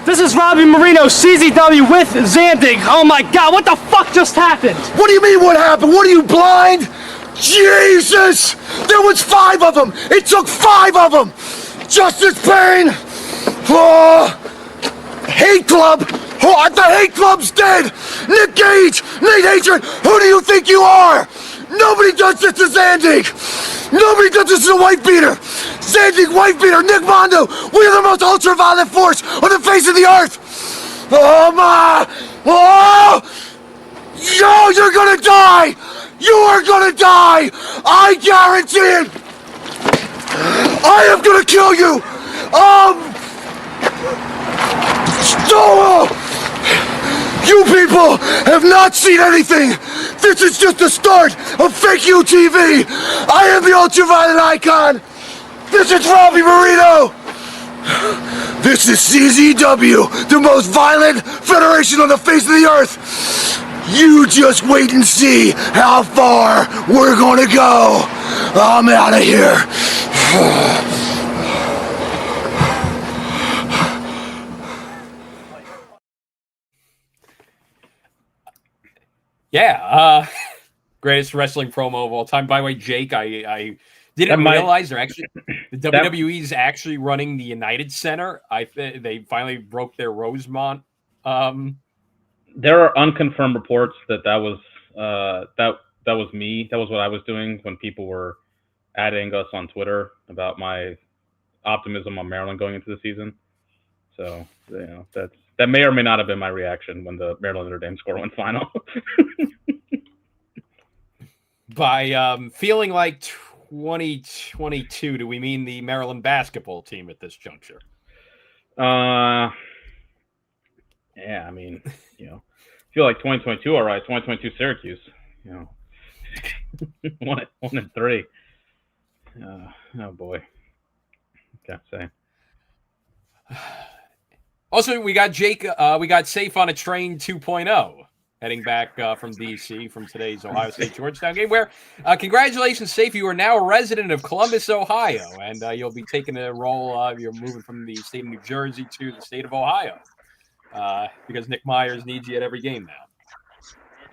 This is Robbie Marino, CZW with Zandig. Oh my God, what the fuck just happened? What do you mean what happened? What are you, blind? Jesus! There was 5 of them! It took 5 of them! Justice Payne! Oh, Hate Club! Oh, the Hate Club's dead! Nick Gage! Nate Hatred! Who do you think you are? Nobody does this to Zandig! Nobody does this to a wife beater! Zandig, wife beater, Nick Mondo! We are the most ultra-violent force on the face of the earth! Oh my! Oh! Yo, you're gonna die! You are gonna die! I guarantee it! I am gonna kill you! Doyle! You people have not seen anything! This is just the start of fake UTV! I am the ultraviolet icon! This is Robbie Marino! This is CZW, the most violent federation on the face of the earth! You just wait and see how far we're gonna go! I'm out of here! Yeah, greatest wrestling promo of all time. By the way, Jake, I didn't realize the WWE is actually running the United Center. They finally broke their Rosemont. There are unconfirmed reports that was me. That was what I was doing when people were adding us on Twitter about my optimism on Maryland going into the season. So that may or may not have been my reaction when the Maryland Notre Dame score went final. By feeling like 2022, do we mean the Maryland basketball team at this juncture? Yeah, I mean, feel like 2022, all right. 2022 Syracuse, 1-3. Oh boy, can't say. Also, we got Jake. We got Safe on a Train 2.0 heading back from DC from today's Ohio State Georgetown game. Where congratulations, Safe! You are now a resident of Columbus, Ohio, and you'll be taking a role. You're moving from the state of New Jersey to the state of Ohio because Nick Myers needs you at every game now.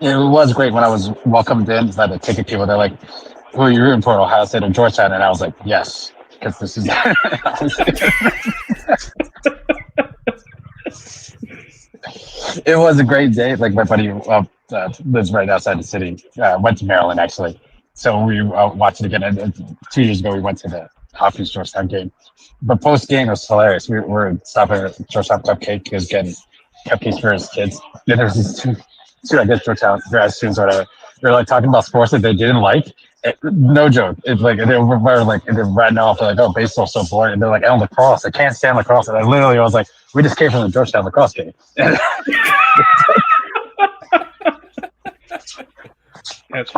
It was great when I was welcomed in by the ticket people. They're like, "Who are you rooting for, Ohio State or Georgetown?" And I was like, "Yes," because this is. It was a great day. Like my buddy lives right outside the city. Went to Maryland actually, so we watched it again. And 2 years ago, we went to the Hopkins Georgetown game. But post game was hilarious. We were stopping at Georgetown Cupcake. He was getting cupcakes for his kids. Then there was these two I guess Georgetown grad students or whatever. They were like talking about sports that they didn't like. No joke. It's like they were like they're ratting off like, "Oh, baseball's so boring," and they're like, "Oh, lacrosse. I can't stand lacrosse." And I was like, "We just came from the Georgetown lacrosse game."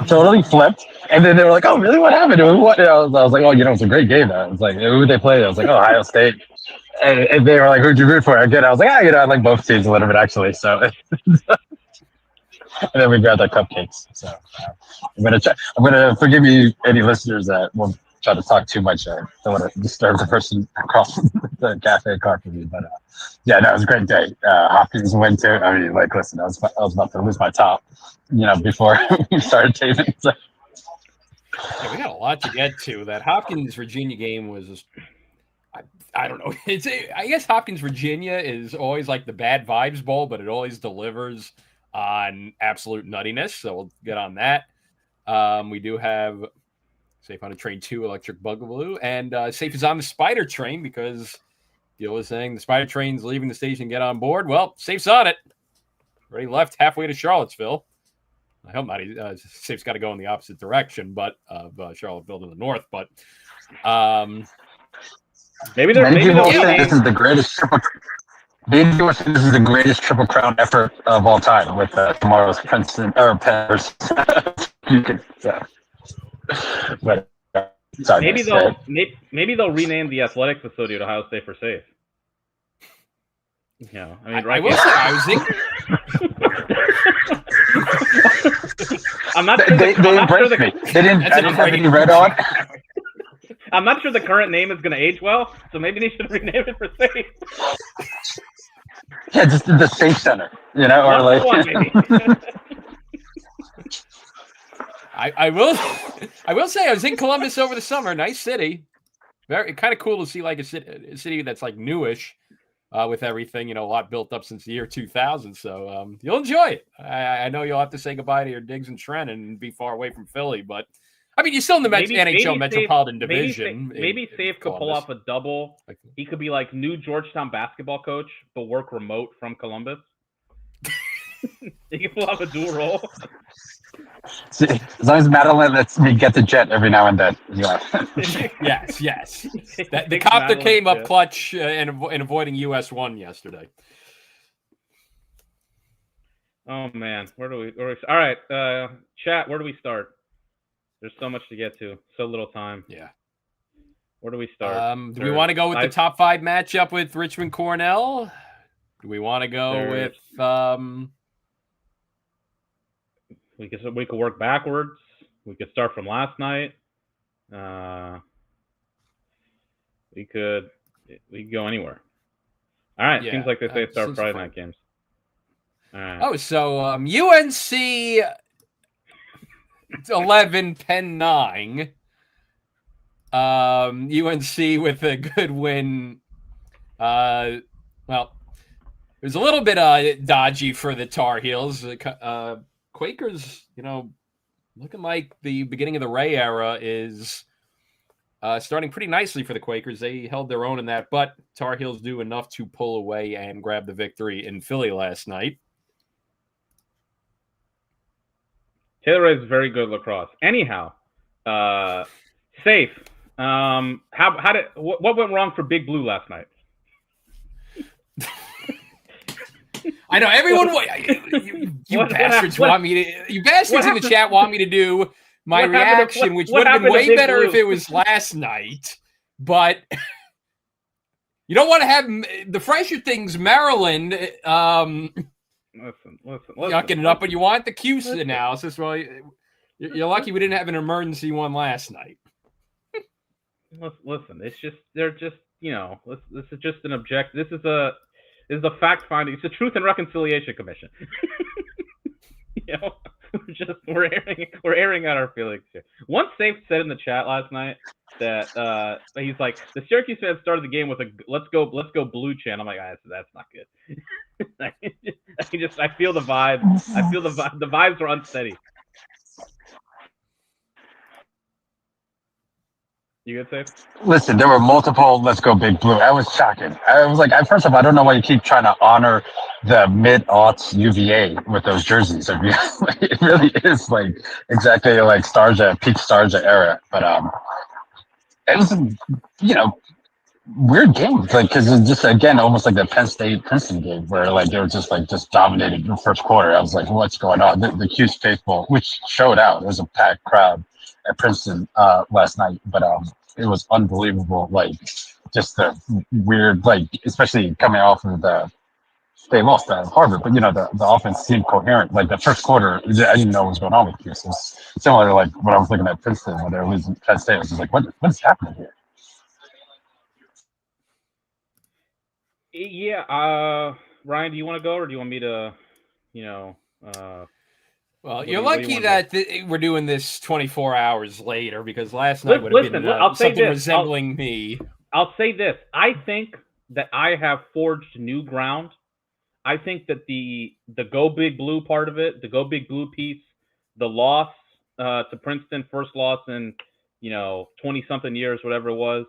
Totally flipped. And then they were like, "Oh, really? What happened?" And I was like, "Oh, it's a great game." I was like, "Who they played?" I was like, "Oh, Ohio State." And they were like, "Who'd you root for?" Again, I was like, I like both teams a little bit actually. So. And then we grabbed our cupcakes. So I'm gonna forgive me any listeners that won't try to talk too much. I don't want to disturb the person across the cafe car for me. But yeah, no, it was a great day. Hopkins win too. I mean, like, listen, I was about to lose my top, before we started taping. So. Yeah, we got a lot to get to. That Hopkins Virginia game was. I don't know. I guess Hopkins Virginia is always like the bad vibes bowl, but it always delivers on absolute nuttiness, so we'll get on that. We do have Safe on a Train 2 Electric Boogaloo, and Safe is on the Spider Train because Gil was saying the Spider Train's leaving the station, get on board. Well, Safe's on it. Already left halfway to Charlottesville. I hope not. Safe's got to go in the opposite direction, but Charlottesville to the north. But maybe people say this is the greatest triple. This is the greatest Triple Crown effort of all time with tomorrow's Princeton or Penners. But sorry, maybe they'll rename the athletic facility at Ohio State for Safe. I mean, right? I was thinking. I'm not sure. They embraced me. They didn't have any red on. I'm not sure the current name is going to age well, so maybe they should rename it for Safe. Yeah, just the safe center, you know, or like. One, maybe. I will say I was in Columbus over the summer. Nice city. Very kind of cool to see like a city that's like newish with everything. You know, a lot built up since the year 2000. So you'll enjoy it. I know you'll have to say goodbye to your Diggs and Trent and be far away from Philly, but I mean, you're still in the NHL Metropolitan Division. Maybe Save could pull off a double. He could be like new Georgetown basketball coach, but work remote from Columbus. He can pull off a dual role. See, as long as Madeline lets me get the jet every now and then. Yeah. yes. The copter came up clutch in avoiding US-1 yesterday. Oh man, where do we? All right, chat. Where do we start? There's so much to get to, so little time. Yeah. Where do we start? Do we want to go with the top 5 matchup with Richmond Cornell? Do we want to go with? We could work backwards. We could start from last night. We could go anywhere. All right. Seems like they say start Friday night games. All right. Oh, so UNC 11, Penn 9. UNC with a good win. Well, it was a little bit dodgy for the Tar Heels. Quakers, you know, looking like the beginning of the Ray era is starting pretty nicely for the Quakers. They held their own in that, but Tar Heels do enough to pull away and grab the victory in Philly last night. Taylor is very good lacrosse. Anyhow, safe. What went wrong for Big Blue last night? I know everyone. You bastards want me to. You bastards in the chat want me to do my reaction, which would have been way better if it was last night. But you don't want to have the fresher things, Maryland. Listen. Yucking it up, but you want the Cuse analysis. Well, you're lucky we didn't have an emergency one last night. Listen, they're just this is just an object. This is a fact finding. It's a Truth and Reconciliation Commission. We're airing out our feelings here. One Safe said in the chat last night that he's like, the Syracuse fans started the game with a let's go blue chant. I'm like, that's not good. I feel the vibe. The vibes are unsteady. You good, Safe? Listen, there were multiple "Let's Go Big Blue." I was shocking. I was like, first of all, I don't know why you keep trying to honor the mid-aughts UVA with those jerseys. It really is like exactly like peak Starja era. But it was weird game, like because it's just again almost like the Penn State Princeton game where like they were just dominated in the first quarter. I was like, what's going on? The Cuse faithful, which showed out. There was a packed crowd at Princeton last night, but it was unbelievable. Like just the weird, like especially coming off of they lost at Harvard, but the offense seemed coherent. Like the first quarter, I didn't know what was going on with Cuse. It's similar to like when I was looking at Princeton when they were losing Penn State. I was just like, what is happening here? Yeah, Ryan, do you want to go or do you want me to, Well, you're lucky that we're doing this 24 hours later because last night would have been something resembling me. I'll say this. I think that I have forged new ground. I think that the Go Big Blue part of it, the Go Big Blue piece, the loss to Princeton, first loss in 20-something years, whatever it was,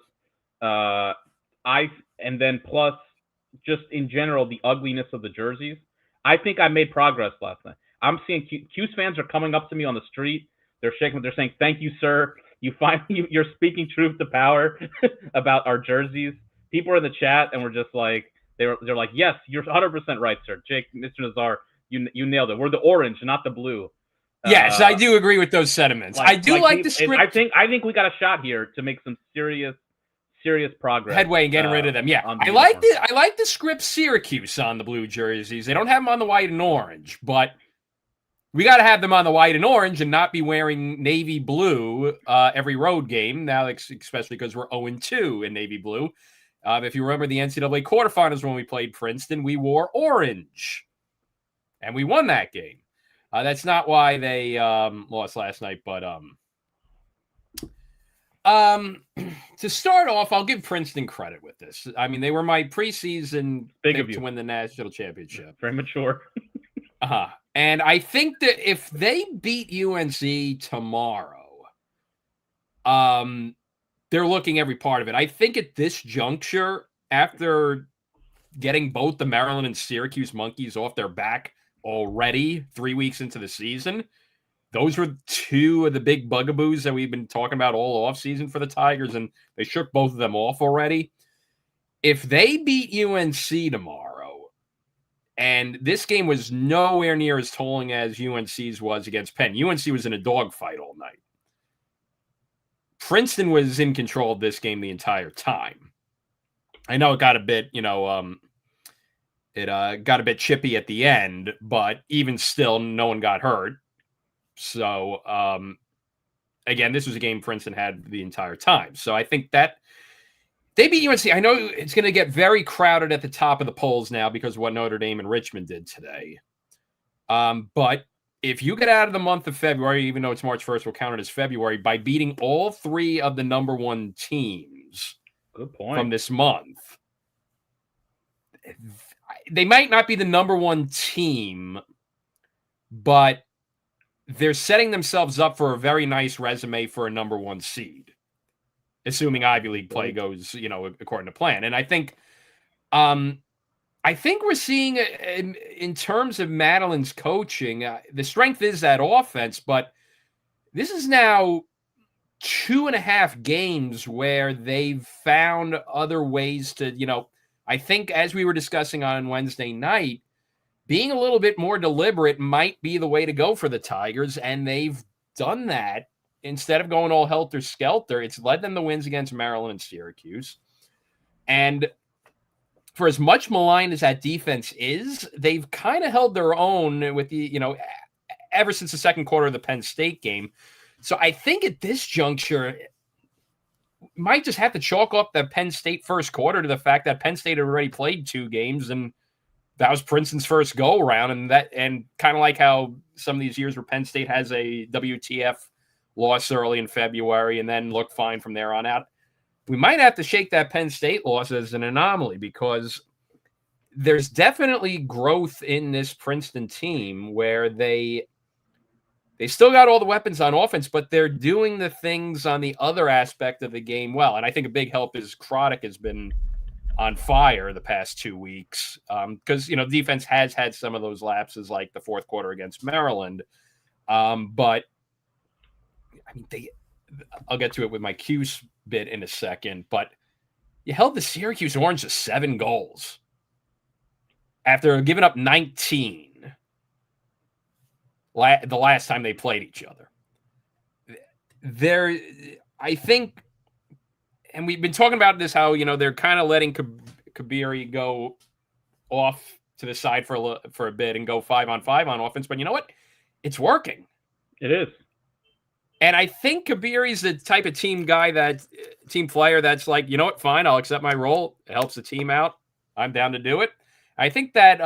and then plus just in general the ugliness of the jerseys. I think I made progress last night. I'm seeing Cuse fans are coming up to me on the street. They're shaking. They're saying, "Thank you, sir. You're speaking truth to power about our jerseys." People are in the chat, and we're just like, they're like, "Yes, you're 100% right, sir." Jake, Mr. Nazar, you nailed it. We're the orange, not the blue. Yes, I do agree with those sentiments. I do like the script. I think we got a shot here to make some serious progress. Headway and getting rid of them. Yeah, I like the script Syracuse on the blue jerseys. They don't have them on the white and orange, but we got to have them on the white and orange and not be wearing navy blue every road game now, especially because we're 0-2 in navy blue. If you remember the NCAA quarterfinals when we played Princeton, we wore orange. And we won that game. That's not why they lost last night, but to start off, I'll give Princeton credit with this. I mean, they were my preseason pick to win the national championship. Very mature. And I think that if they beat UNC tomorrow, they're looking every part of it. I think at this juncture, after getting both the Maryland and Syracuse Monkeys off their back already 3 weeks into the season, those were two of the big bugaboos that we've been talking about all offseason for the Tigers, and they shook both of them off already. If they beat UNC tomorrow, and this game was nowhere near as tolling as UNC's was against Penn. UNC was in a dogfight all night. Princeton was in control of this game the entire time. I know it got a bit, it got a bit chippy at the end, but even still, no one got hurt. So, again, this was a game Princeton had the entire time. So I think that they beat UNC. I know it's going to get very crowded at the top of the polls now because of what Notre Dame and Richmond did today. But if you get out of the month of February, even though it's March 1st, we'll count it as February, by beating all three of the number one teams from this month, they might not be the number one team, but they're setting themselves up for a very nice resume for a number one seed, assuming Ivy League play goes, according to plan. And I think we're seeing in terms of Madeline's coaching, the strength is that offense, but this is now 2.5 games where they've found other ways to, I think as we were discussing on Wednesday night, being a little bit more deliberate might be the way to go for the Tigers, and they've done that. Instead of going all helter-skelter, it's led them to wins against Maryland and Syracuse. And for as much maligned as that defense is, they've kind of held their own with the, ever since the second quarter of the Penn State game. So I think at this juncture, might just have to chalk up the Penn State first quarter to the fact that Penn State had already played 2 games, and that was Princeton's first go around. And kind of like how some of these years where Penn State has a WTF loss early in February and then look fine from there on out. We might have to shake that Penn State loss as an anomaly because there's definitely growth in this Princeton team where they still got all the weapons on offense, but they're doing the things on the other aspect of the game well. And I think a big help is Croddick has been on fire the past 2 weeks because, defense has had some of those lapses like the fourth quarter against Maryland. But I mean, I'll get to it with my Cuse bit in a second, but you held the Syracuse Orange to 7 goals after giving up 19 the last time they played each other. I think, and we've been talking about this, how, they're kind of letting Kabiri go off to the side for a bit and go 5-on-5 on offense, but you know what? It's working. It is. And I think Kabiri's the type of team player that's like, you know what, fine, I'll accept my role. It helps the team out. I'm down to do it. I think that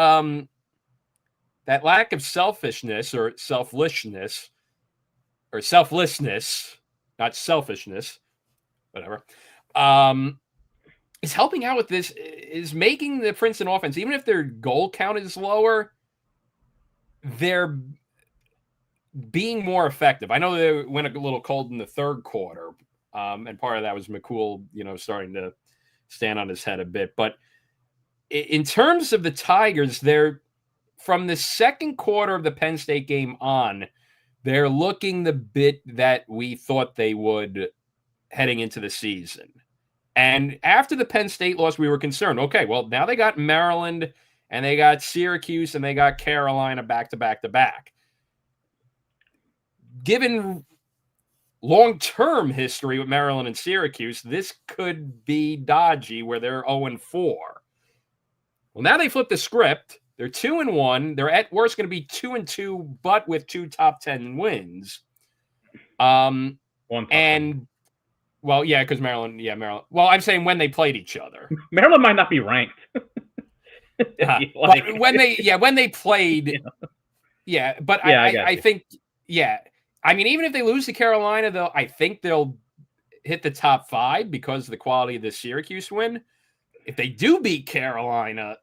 that lack of selfishness, not selfishness, whatever, is helping out with this, is making the Princeton offense, even if their goal count is lower, they're being more effective. I know they went a little cold in the third quarter, and part of that was McCool, starting to stand on his head a bit. But in terms of the Tigers, they're from the second quarter of the Penn State game on, they're looking the bit that we thought they would heading into the season. And after the Penn State loss, we were concerned. Okay, well, now they got Maryland and they got Syracuse and they got Carolina back to back to back. Given long-term history with Maryland and Syracuse, this could be dodgy where they're 0-4. Well, now they flip the script. They're 2-1. They're at worst going to be 2-2, but with 2 top 10 wins. And Well, yeah, because Maryland. Well, I'm saying when they played each other. Maryland might not be ranked. But when they played, but I think, I mean, even if they lose to Carolina, I think they'll hit the top 5 because of the quality of the Syracuse win. If they do beat Carolina,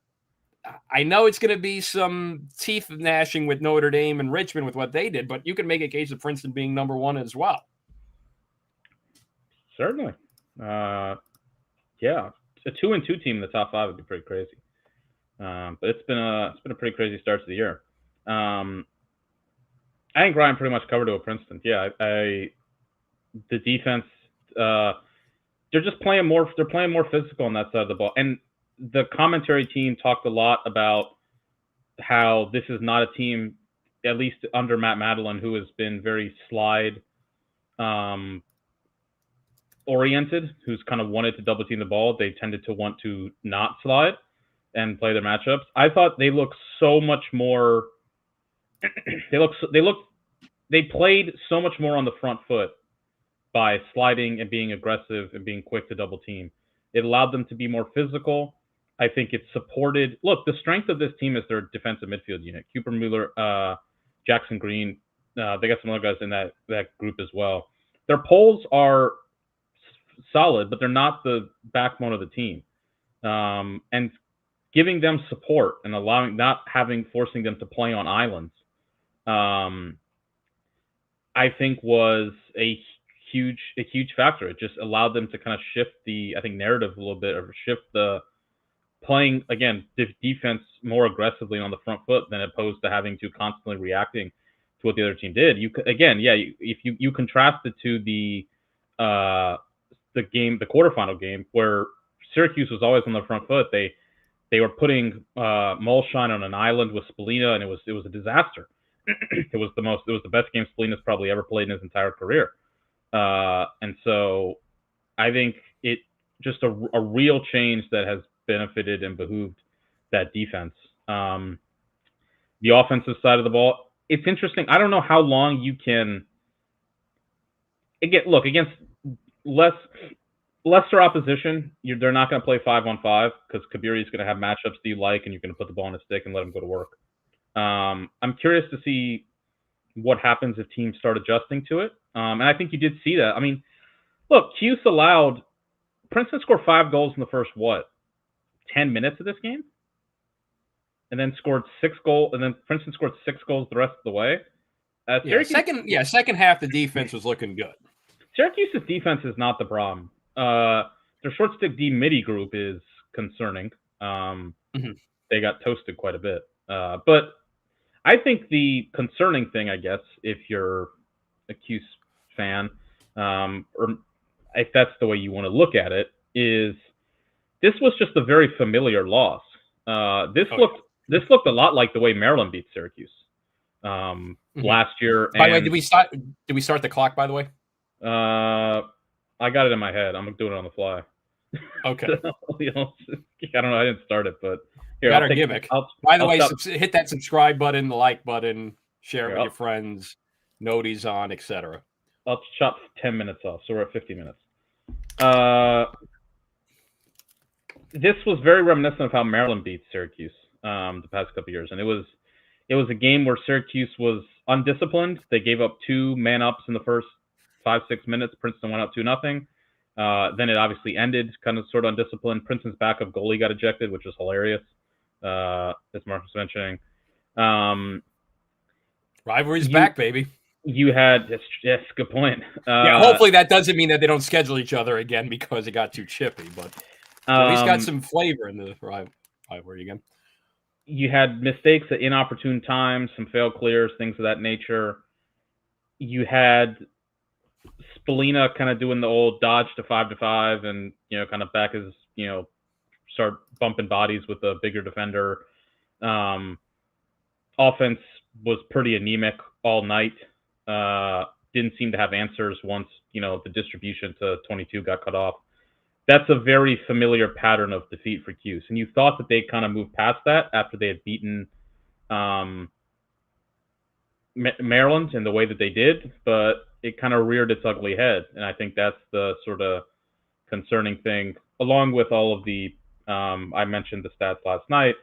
I know it's going to be some teeth gnashing with Notre Dame and Richmond with what they did, but you can make a case of Princeton being number 1 as well. Certainly. Yeah. A 2-2 team in the top 5 would be pretty crazy. But it's been a pretty crazy start to the year. I think Ryan pretty much covered it with Princeton. Yeah, the defense, they're just playing more. They're playing more physical on that side of the ball. And the commentary team talked a lot about how this is not a team, at least under Matt Madeline, who has been very slide oriented, who's kind of wanted to double team the ball. They tended to want to not slide and play their matchups. I thought they looked so much more. They played so much more on the front foot by sliding and being aggressive and being quick to double team. It allowed them to be more physical. I think it supported. Look, the strength of this team is their defensive midfield unit. Cooper Mueller, Jackson Green. They got some other guys in that group as well. Their polls are solid, but they're not the backbone of the team. And giving them support and forcing them to play on islands, I think was a huge factor. It just allowed them to kind of shift the narrative a little bit, or shift the playing again defense more aggressively on the front foot than opposed to having to constantly reacting to what the other team did. If you contrast it to the quarterfinal game where Syracuse was always on the front foot. They were putting Molshine on an island with Spallina, and it was a disaster. It was the best game Spallina's probably ever played in his entire career. And so I think it just a real change that has benefited and behooved that defense. The offensive side of the ball, it's interesting. I don't know how long you can against lesser opposition. They're not going to play 5-on-5 because Kabiri is going to have matchups that you like, and you're going to put the ball on a stick and let him go to work. I'm curious to see what happens if teams start adjusting to it. And I think you did see that. I mean, look, Cuse allowed Princeton scored 5 goals in the first 10 minutes of this game, and then scored 6 goals, and then Princeton scored 6 goals the rest of the way. Second half the defense was looking good. Syracuse's defense is not the problem. Their short stick D midi group is concerning. They got toasted quite a bit. But I think the concerning thing, I guess, if you're a Cuse fan, or if that's the way you want to look at it, is this was just a very familiar loss. This looked a lot like the way Maryland beat Syracuse last year. By the way, did we start the clock? By the way, I got it in my head. I'm doing it on the fly. Okay. I don't know. I didn't start it, but here, got our gimmick. By the way, hit that subscribe button, the like button, share it with your friends, noties on, etc. I'll chop 10 minutes off, so we're at 50 minutes. This was very reminiscent of how Maryland beat Syracuse the past couple of years, and it was a game where Syracuse was undisciplined. They gave up 2 man-ups in the first 5-6 minutes. Princeton went up 2-0. Then it obviously ended kind of sort of undisciplined. Princeton's backup goalie got ejected, which was hilarious, as Mark was mentioning. Rivalry's back, baby. You had yes, good point. Hopefully that doesn't mean that they don't schedule each other again because it got too chippy, but at least got some flavor in the rivalry again. You had mistakes at inopportune times, some failed clears, things of that nature. You had Spallina kind of doing the old dodge to 5-5 and, kind of back as, start bumping bodies with a bigger defender. Offense was pretty anemic all night. Didn't seem to have answers once, the distribution to 22 got cut off. That's a very familiar pattern of defeat for Cuse. And you thought that they kind of moved past that after they had beaten Maryland in the way that they did. But it kind of reared its ugly head. And I think that's the sort of concerning thing, along with all of the, I mentioned the stats last night,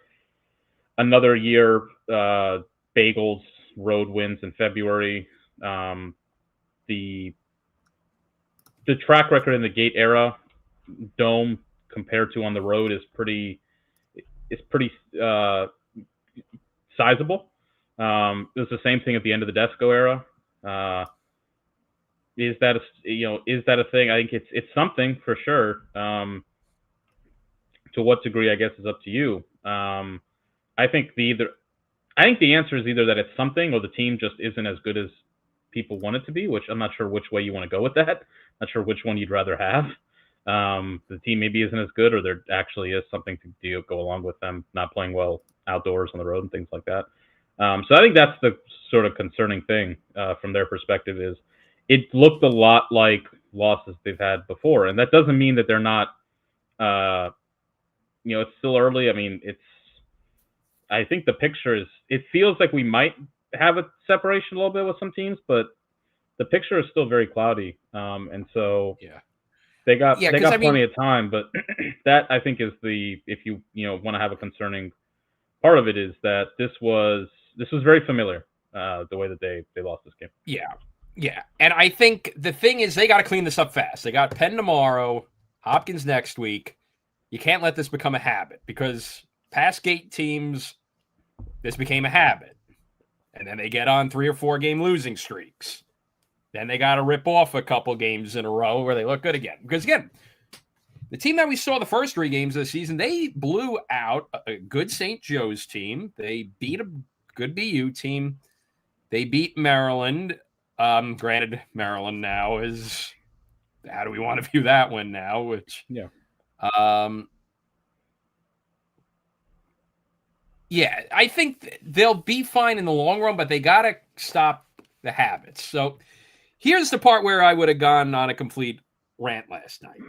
another year, Bagels road wins in February. The track record in the Gate era, Dome compared to on the road is pretty sizable. It was the same thing at the end of the Desco era. Is that a thing? I think it's something for sure. To what degree, I guess, is up to you. I think the answer is either that it's something or the team just isn't as good as people want it to be, which I'm not sure which way you want to go with that. Not sure which one you'd rather have. The team maybe isn't as good, or there actually is something to go along with them not playing well outdoors on the road and things like that. So I think that's the sort of concerning thing from their perspective is it looked a lot like losses they've had before. And that doesn't mean that they're not, it's still early. I mean, I think the picture is, it feels like we might have a separation a little bit with some teams, but the picture is still very cloudy. And so they got plenty of time, but that I think is if you want to have a concerning part of it is that this was very familiar, the way that they lost this game. Yeah. And I think the thing is they got to clean this up fast. They got Penn tomorrow, Hopkins next week. You can't let this become a habit because past Gate teams, this became a habit. And then they get on 3 or 4 game losing streaks. Then they got to rip off a couple games in a row where they look good again. Because again, the team that we saw the first 3 games of the season, they blew out a good St. Joe's team. They beat a good BU team. They beat Maryland. Granted, Maryland now is, how do we want to view that one now? Which, I think they'll be fine in the long run, but they got to stop the habits. So here's the part where I would have gone on a complete rant last night.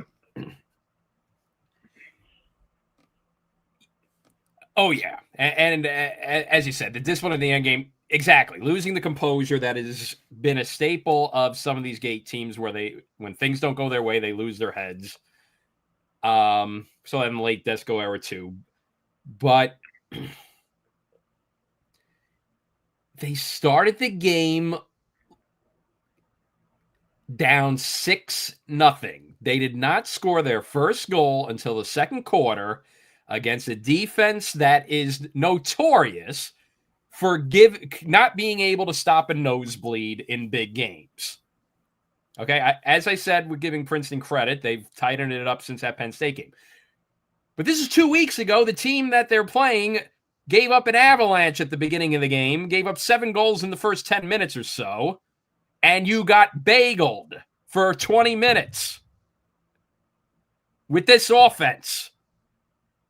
Oh, yeah. And as you said, the discipline of the end game, exactly. Losing the composure that has been a staple of some of these Gate teams where when things don't go their way, they lose their heads. So in the late Desco era too. But they started the game down 6-0. They did not score their first goal until the second quarter against a defense that is notorious for not being able to stop a nosebleed in big games. Okay, as I said, we're giving Princeton credit. They've tightened it up since that Penn State game. But this is 2 weeks ago. The team that they're playing gave up an avalanche at the beginning of the game, gave up 7 goals in the first 10 minutes or so, and you got bageled for 20 minutes with this offense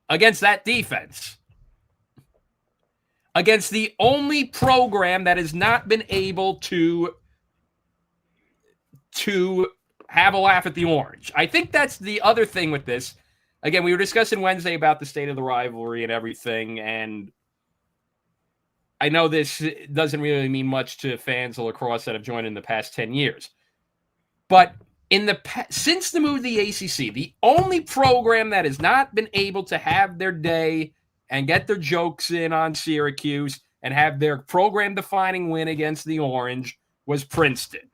against that defense. Against the only program that has not been able to have a laugh at the Orange. I think that's the other thing with this. Again, we were discussing Wednesday about the state of the rivalry and everything, and I know this doesn't really mean much to fans of lacrosse that have joined in the past 10 years. But since the move to the ACC, the only program that has not been able to have their day and get their jokes in on Syracuse and have their program-defining win against the Orange was Princeton.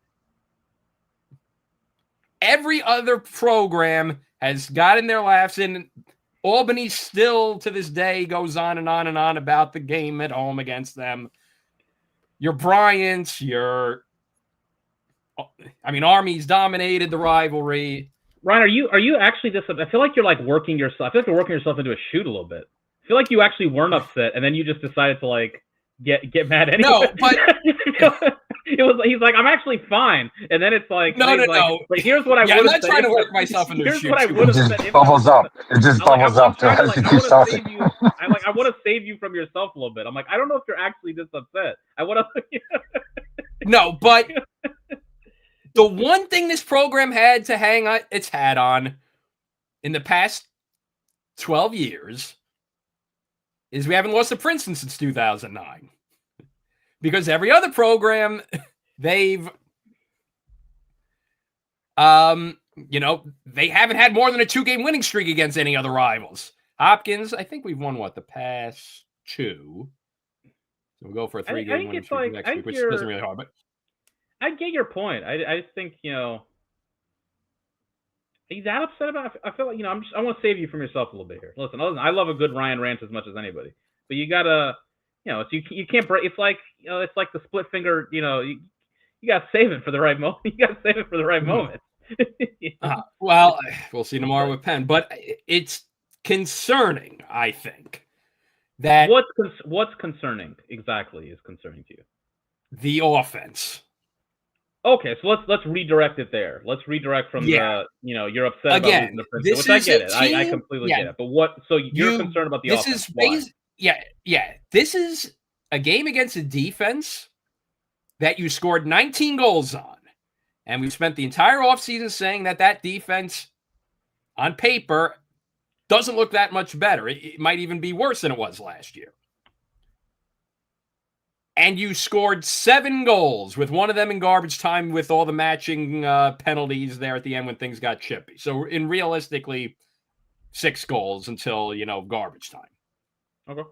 Every other program has gotten their laughs in. Albany still, to this day, goes on and on and on about the game at home against them. Your Bryants, Army's dominated the rivalry. Ryan, are you actually just? I feel like you're like working yourself. I feel like you're working yourself into a shoot a little bit. I feel like you actually weren't upset, and then you just decided to like get mad anyway. No, but he's like, I'm actually fine, and then it's like, no. Like, here's what I would have said. I'm not trying to work myself into a shoot. Here's what I would have said. It bubbles up. It just bubbles up. I want to save you from yourself a little bit. I'm like, I don't know if you're actually this upset. I want to. No, but the one thing this program had to hang its hat on in the past 12 years is we haven't lost to Princeton since 2009. Because every other program, they've They haven't had more than a 2-game winning streak against any other rivals. Hopkins, I think we've won the past 2. So we'll go for a 3-game winning streak next week, which isn't really hard. But I get your point. I just think he's that upset about. I feel like I want to save you from yourself a little bit here. Listen, I love a good Ryan rant as much as anybody, but you gotta, you can't break. It's like it's like the split finger. You gotta save it for the right moment. You gotta save it for the right moment. Well, we'll see tomorrow with Penn, but it's concerning. I think that what's concerning exactly is concerning to you. The offense. Okay, so let's redirect it there. Let's redirect from the you're upset about losing the Princeton, which I get it. I completely get it. But you're concerned about the offense? This is a game against a defense that you scored 19 goals on. And we spent the entire offseason saying that defense, on paper, doesn't look that much better. It might even be worse than it was last year. And you scored 7 goals, with one of them in garbage time with all the matching penalties there at the end when things got chippy. So realistically, 6 goals until, garbage time. Okay.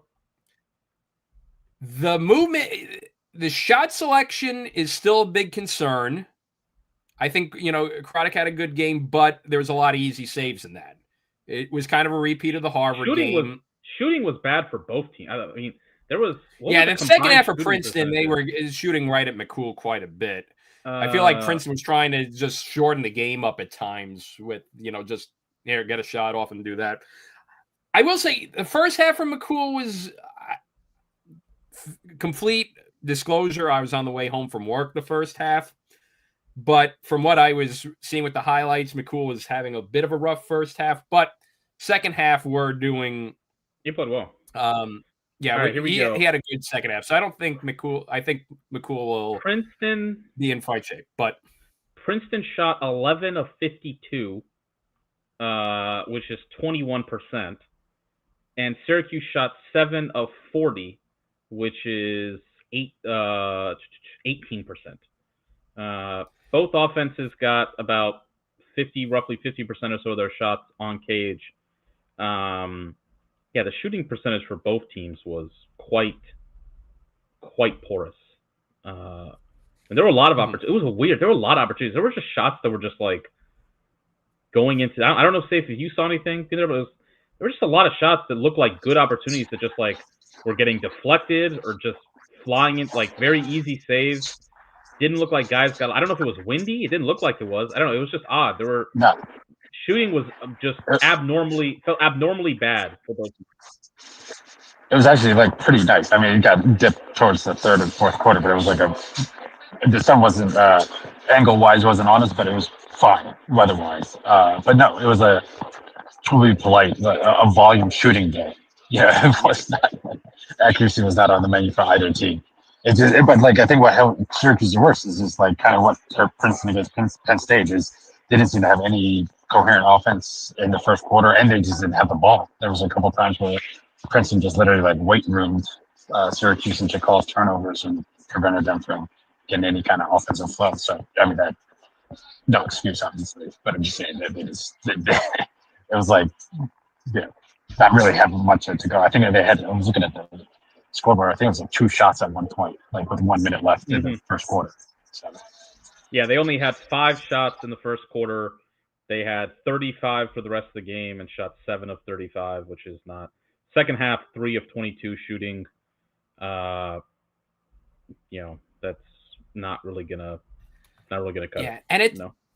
The movement, the shot selection is still a big concern. I think, Craddock had a good game, but there was a lot of easy saves in that. It was kind of a repeat of the Harvard game. Shooting was bad for both teams. I mean, there was... the second half of Princeton, they were shooting right at McCool quite a bit. I feel like Princeton was trying to just shorten the game up at times with, just get a shot off and do that. I will say the first half from McCool was complete disclosure. I was on the way home from work the first half. But from what I was seeing with the highlights, McCool was having a bit of a rough first half. But second half, we're doing... He played well. Right, he had a good second half. So I think McCool will be in fight shape. But Princeton shot 11 of 52, which is 21%. And Syracuse shot 7 of 40, which is 18%. Both offenses got about roughly 50% or so of their shots on cage. The shooting percentage for both teams was quite porous. And there were a lot of opportunities. It was weird. There were a lot of opportunities. There were just shots that were just like going into. I don't know, Safe, if you saw anything either, but there were just a lot of shots that looked like good opportunities that just like were getting deflected or just flying in, like very easy saves. Didn't look like guys got. I don't know if it was windy. It didn't look like it was. I don't know. It was just odd. Shooting was just felt abnormally bad for both teams. It was actually like pretty nice. I mean, it got dipped towards the third and fourth quarter, but it was like the sun wasn't angle wise wasn't on us, but it was fine weather wise. But no, it was a truly polite, a volume shooting day. Yeah, it was not. Accuracy was not on the menu for either team. But like I think what helped Syracuse the worst is just like kind of what hurt Princeton against Penn State is they didn't seem to have any coherent offense in the first quarter, and they just didn't have the ball. There was a couple times where Princeton just literally like weight roomed Syracuse into calls turnovers and prevented them from getting any kind of offensive flow. So I mean that no excuse obviously, but I'm just saying that it was like not really having much to go. I think they had. I was looking at the scoreboard. I think it was like 2 shots at one point, like with 1 minute left in the first quarter. So. Yeah, they only had 5 shots in the first quarter. They had 35 for the rest of the game and shot 7 of 35, which is not. Second half, 3 of 22 shooting. That's not really gonna cut it. And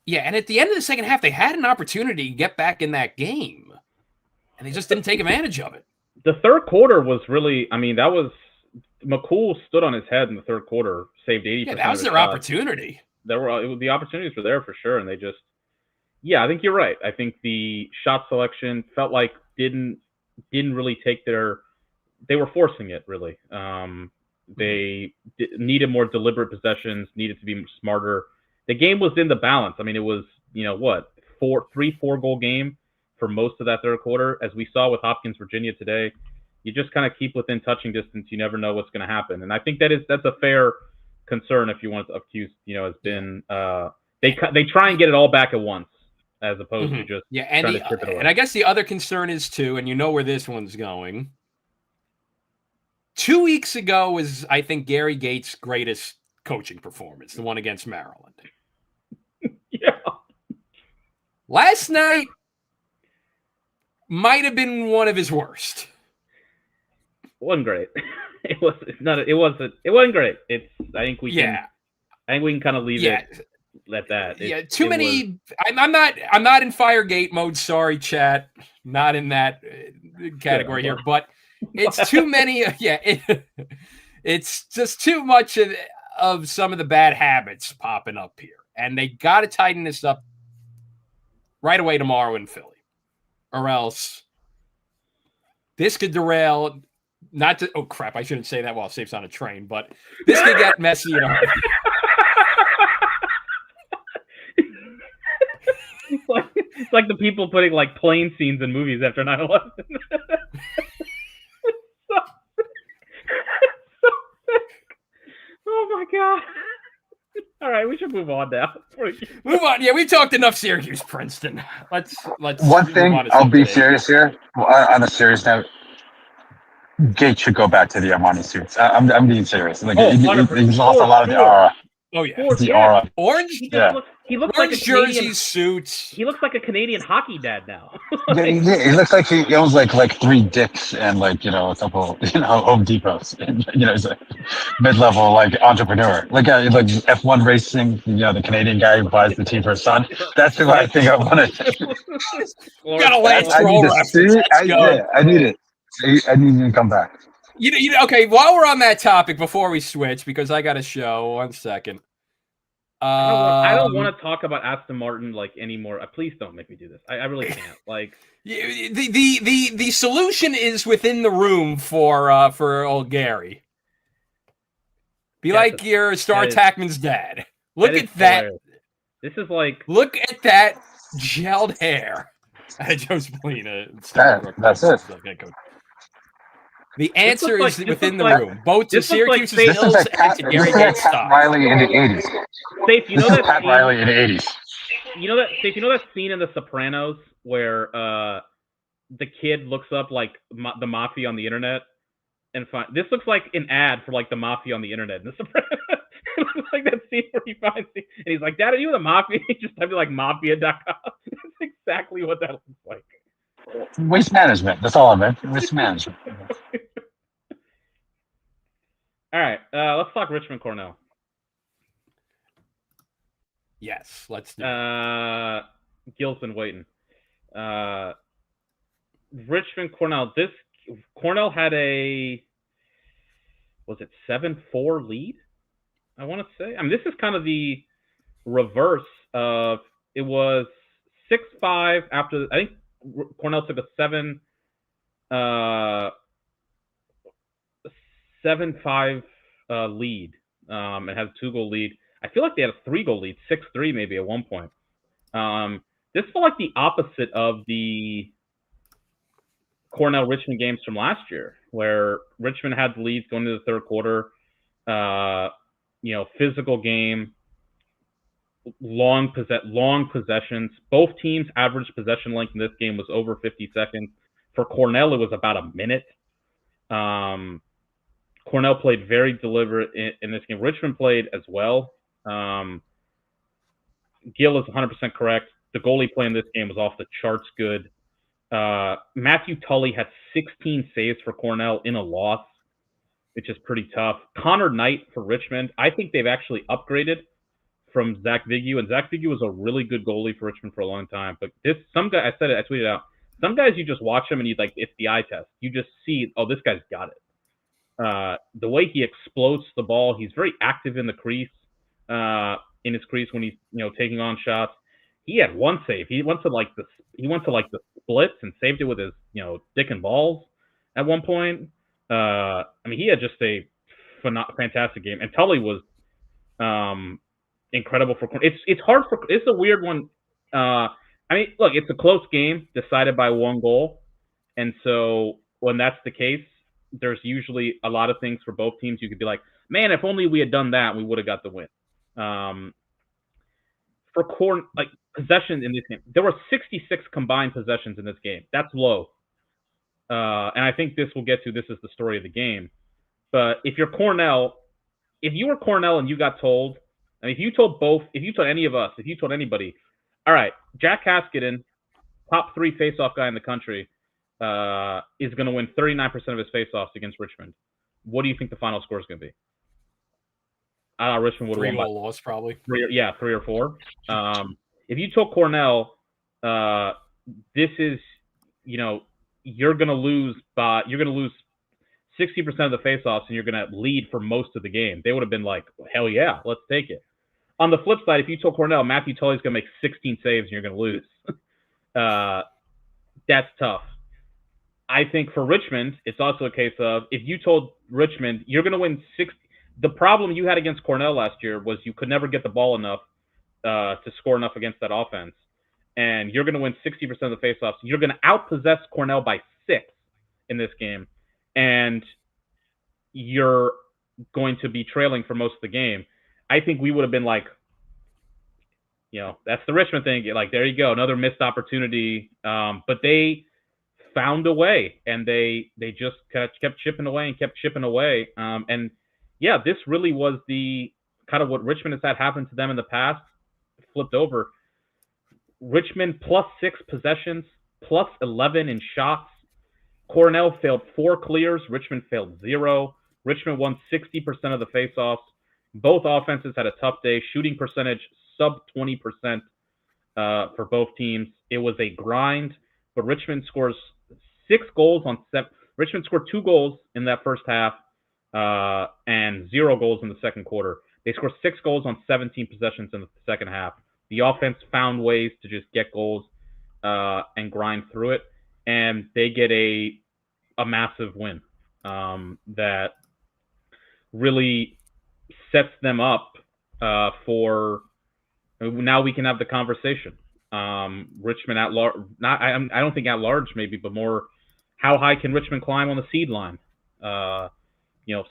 and at the end of the second half, they had an opportunity to get back in that game, and they just didn't take advantage of it. The third quarter was really, I mean, that was McCool stood on his head in the third quarter, saved 80%. Yeah, that was their opportunity. The opportunities were there for sure, and they just, I think you're right. I think the shot selection felt like didn't really take they were forcing it really. They needed more deliberate possessions, needed to be smarter. The game was in the balance. I mean, it was 3-4 goal game for most of that third quarter. As we saw with Hopkins, Virginia today, you just kind of keep within touching distance. You never know what's going to happen. And I think that's a fair concern if you want to accuse, has been They try and get it all back at once, as opposed to just and trying to chip it away. And I guess the other concern is too, and you know where this one's going. 2 weeks ago was, I think, Gary Gates' greatest coaching performance, the one against Maryland. Yeah. Last night might have been one of his worst. Wasn't great. It wasn't great. I think we can kind of leave it at that. Too many. I'm not in Firegate mode. Sorry, chat. Not in that category here, but it's too many. It's just too much of some of the bad habits popping up here, and they got to tighten this up right away tomorrow in Philly, or else this could derail. Not to, oh crap, I shouldn't say that while Safe's on a train, but this could get messy. It's like the people putting like plane scenes in movies after 9/11. Oh my god. All right, we should move on now. Move on. Yeah, we talked enough Syracuse, Princeton. Let's. One thing, I'll be serious here. On a serious note, Gates should go back to the Armani suits. I'm being serious. Like he's lost a lot of the aura. Oh yeah, the aura. Orange. He looks orange like a jersey Canadian, suits. He looks like a Canadian hockey dad now. He looks like he owns like 3 dicks and a couple Home Depots. And, he's a mid-level entrepreneur, like F1 racing. The Canadian guy who buys the team for his son. That's who I think I want to. Got a Lance Stroll reference. I need it. I need him to come back. Okay, while we're on that topic, before we switch, because I got a show. 1 second. I don't want to talk about Aston Martin anymore. Please don't make me do this. I really can't. The solution is within the room for old Gary. Be like your Star Tackman's dad. Look at that. This is look at that gelled hair. Joe Spallina. That's it. The answer is within the room. Both to Syracuse's Bills and to Gary Gates' Pat Riley in the 80s. Safe, you know that Pat Riley in the 80s. You know that scene in The Sopranos where the kid looks up the mafia on the internet and this looks like an ad for the mafia on the internet in The Sopranos. It looks like that scene where he finds it and he's like, "Dad, are you the mafia?" He just typed mafia.com. That's exactly what that looks like. Waste management. That's all I meant. Waste management. All right, let's talk Richmond Cornell. Yes, let's do it. Gil's been waiting. Richmond Cornell. Cornell had a 7-4 lead? I want to say. I mean, this is kind of the reverse of it was 6-5 after. I think Cornell took a 7-5 lead. It has a 2-goal lead. I feel like they had a 3-goal lead, 6-3 maybe at one point. This felt like the opposite of the Cornell-Richmond games from last year, where Richmond had the leads going into the third quarter. Physical game, long possessions. Both teams' average possession length in this game was over 50 seconds. For Cornell, it was about a minute. Cornell played very deliberate in this game. Richmond played as well. Gil is 100% correct. The goalie play in this game was off the charts good. Matthew Tully had 16 saves for Cornell in a loss, which is pretty tough. Connor Knight for Richmond. I think they've actually upgraded from Zach Vigue, and Zach Vigue was a really good goalie for Richmond for a long time. But some guy, I said it, I tweeted out. Some guys you just watch them and it's the eye test. You just see, oh, this guy's got it. The way he explodes the ball, he's very active in the crease, in his crease when he's taking on shots. He had one save. He went to the splits and saved it with his dick and balls at one point. He had just a fantastic game, and Tully was incredible for. It's hard for. It's a weird one. Look, it's a close game decided by 1 goal, and so when that's the case, there's usually a lot of things for both teams. You could be like, man, if only we had done that, we would have got the win. for possessions in this game. There were 66 combined possessions in this game. That's low. And I think this is the story of the game. But if you were Cornell and you got told, and if you told any of us, if you told anybody, all right, Jack Haskinen, top 3 faceoff guy in the country, is going to win 39% of his faceoffs against Richmond. What do you think the final score is going to be? Richmond would have won by loss probably. 3 or 4. If you told Cornell, this is, you're going to lose 60% of the faceoffs and you're going to lead for most of the game, they would have been like, hell yeah, let's take it. On the flip side, if you told Cornell, Matthew Tully's going to make 16 saves and you're going to lose, that's tough. I think for Richmond, it's also a case of, if you told Richmond you're going to win 6, the problem you had against Cornell last year was you could never get the ball enough to score enough against that offense. And you're going to win 60% of the faceoffs. You're going to outpossess Cornell by 6 in this game. And you're going to be trailing for most of the game. I think we would have been like, that's the Richmond thing. Like, there you go, another missed opportunity. But they found a way, and they just kept chipping away. And yeah, this really was the kind of what Richmond has had happen to them in the past, flipped over. Richmond +6 possessions, +11 in shots. Cornell failed 4 clears. Richmond failed 0. Richmond won 60% of the faceoffs. Both offenses had a tough day. Shooting percentage sub 20% for both teams. It was a grind, but Richmond scores 6 goals on 7. Richmond scored 2 goals in that first half and 0 goals in the second quarter. They scored 6 goals on 17 possessions in the second half. The offense found ways to just get goals and grind through it, and they get a massive win that really sets them up for now we can have the conversation. Richmond at large, I don't think at large maybe, but more how high can Richmond climb on the seed line?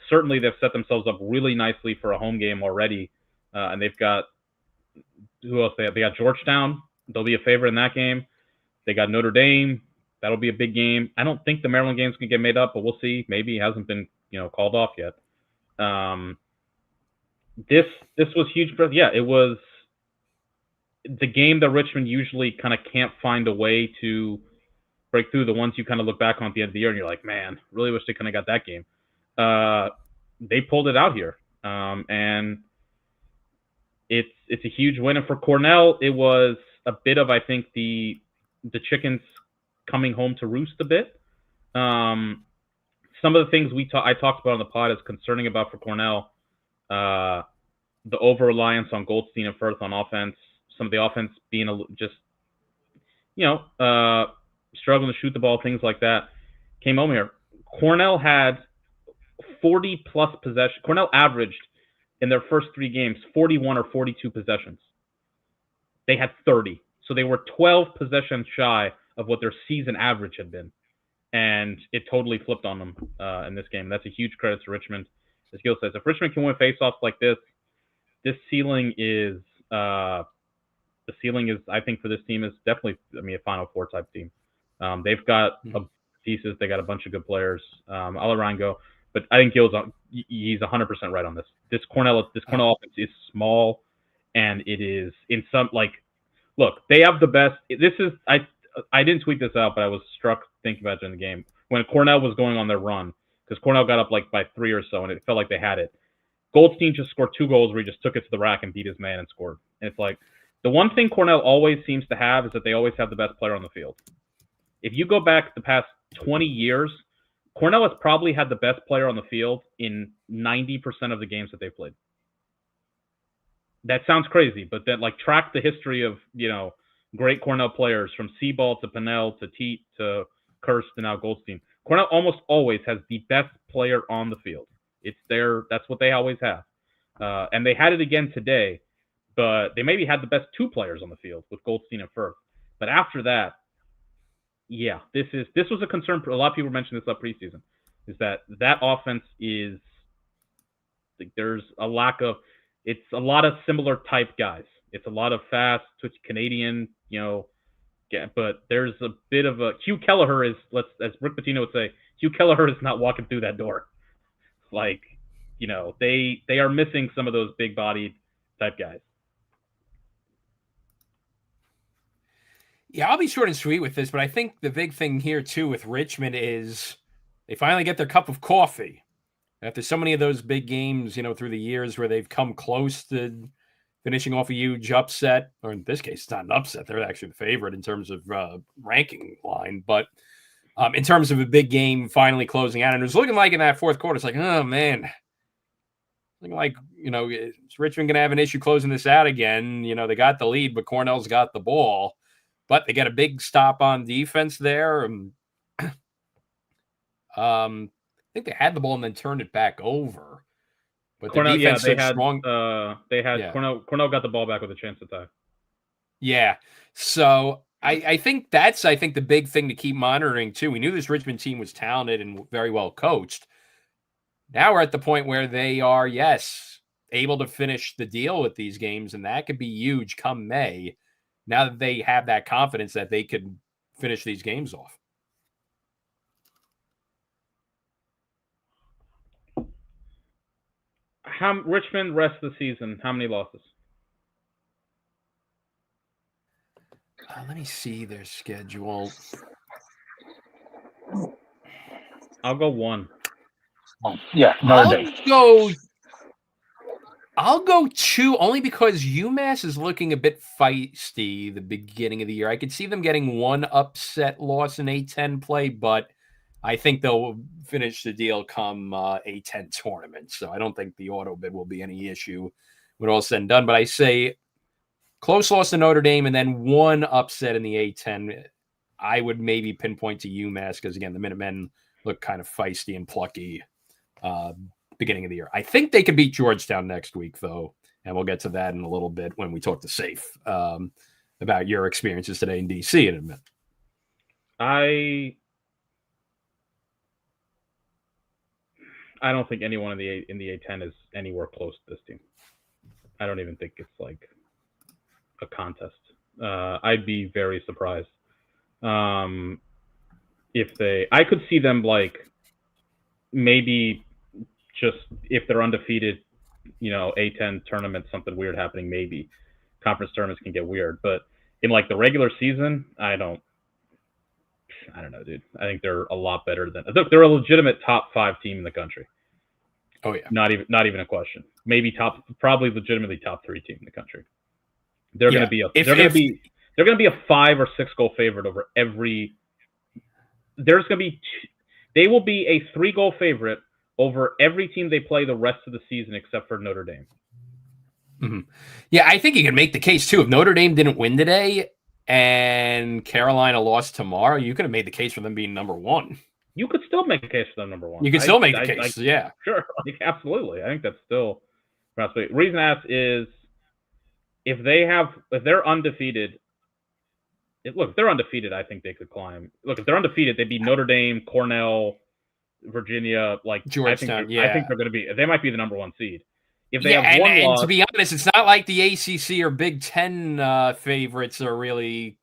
Certainly they've set themselves up really nicely for a home game already, and they've got who else they have? They got Georgetown. They'll be a favorite in that game. They got Notre Dame. That'll be a big game. I don't think the Maryland game's gonna get made up, but we'll see. Maybe it hasn't been called off yet. This was huge. Yeah, it was the game that Richmond usually kind of can't find a way to break through. The ones you kind of look back on at the end of the year and you're like, man, really wish they kind of got that game. They pulled it out here, and it's a huge win. And for Cornell, it was a bit of, I think, the chickens coming home to roost a bit. Some of the things I talked about on the pod is concerning about for Cornell, the over-reliance on Goldstein and Firth on offense, some of the offense being struggling to shoot the ball, things like that, came home here. Cornell had 40-plus possessions. Cornell averaged in their first 3 games 41 or 42 possessions. They had 30. So they were 12 possessions shy of what their season average had been. And it totally flipped on them in this game. That's a huge credit to Richmond. As Gil says, if Richmond can win faceoffs like this ceiling is I think for this team is definitely, a Final Four type team. They've got pieces. They got a bunch of good players all around go. But I think he's 100% right on this. This Cornell offense is small, and it is in some look, they have the best. This is I didn't tweet this out, but I was struck thinking about it during the game when Cornell was going on their run, because Cornell got up by 3 or so, and it felt like they had it. Goldstein just scored 2 goals where he just took it to the rack and beat his man and scored. And it's like the one thing Cornell always seems to have is that they always have the best player on the field. If you go back the past 20 years, Cornell has probably had the best player on the field in 90% of the games that they've played. That sounds crazy, but then track the history of, great Cornell players from Seaball to Pennell to Teat to Kirst to now Goldstein. Cornell almost always has the best player on the field. It's that's what they always have. And they had it again today, but they maybe had the best 2 players on the field with Goldstein and Firth. But after that, yeah, this was a concern. A lot of people mentioned this up preseason, is that offense there's a lack of, it's a lot of similar type guys. It's a lot of fast, twitch Canadian, but there's a bit of a Hugh Kelleher is as Rick Pitino would say, Hugh Kelleher is not walking through that door. Like, they are missing some of those big bodied type guys. Yeah, I'll be short and sweet with this, but I think the big thing here too with Richmond is they finally get their cup of coffee. After so many of those big games, through the years where they've come close to finishing off a huge upset, or in this case, it's not an upset. They're actually the favorite in terms of ranking line. But in terms of a big game finally closing out, and it was looking like in that fourth quarter, it's like, oh, man. Looking like, is Richmond going to have an issue closing this out again? They got the lead, but Cornell's got the ball. But they got a big stop on defense there. I think they had the ball and then turned it back over. But Cornell, the defense they had strong. Cornell got the ball back with a chance to tie. Yeah. So I think that's the big thing to keep monitoring too. We knew this Richmond team was talented and very well coached. Now we're at the point where they are, yes, able to finish the deal with these games, and that could be huge come May. Now that they have that confidence that they could finish these games off. Richmond rest of the season, how many losses? Let me see their schedule. I'll go 1. Yeah, I'll go 2 only because UMass is looking a bit feisty the beginning of the year. I could see them getting one upset loss in A10 play, but I think they'll finish the deal come A10 tournament. So I don't think the auto bid will be any issue when all said and done. But I say close loss to Notre Dame and then one upset in the A10. I would maybe pinpoint to UMass because, again, the Minutemen look kind of feisty and plucky beginning of the year. I think they could beat Georgetown next week, though, and we'll get to that in a little bit when we talk to Safe about your experiences today in D.C. in a minute. I don't think anyone in the A10 is anywhere close to this team. I don't even think it's like a contest. I'd be very surprised if I could see them like maybe just if they're undefeated, A10 tournament, something weird happening. Maybe conference tournaments can get weird, but in like the regular season, I don't know, dude. I think they're a lot better than. Look, they're a legitimate top 5 team in the country. Oh yeah, not even a question. Maybe probably legitimately top 3 team in the country. They're going to be they're going to be a 5 or 6 goal favorite over every. They will be a 3 goal favorite over every team they play the rest of the season except for Notre Dame. Mm-hmm. Yeah, I think you can make the case too. If Notre Dame didn't win today and Carolina lost tomorrow, you could have made the case for them being number 1. You could still make a case for them number 1. You could still make the case, yeah. Sure, absolutely. I think that's still possibly. Reason I ask is if they're undefeated. If they're undefeated, I think they could climb. Look, if they're undefeated, they'd be Notre Dame, Cornell, Virginia, like Georgetown. I think they're going to be. They might be the number 1 seed. If they have and, one and loss, to be honest, it's not like the ACC or Big Ten favorites are really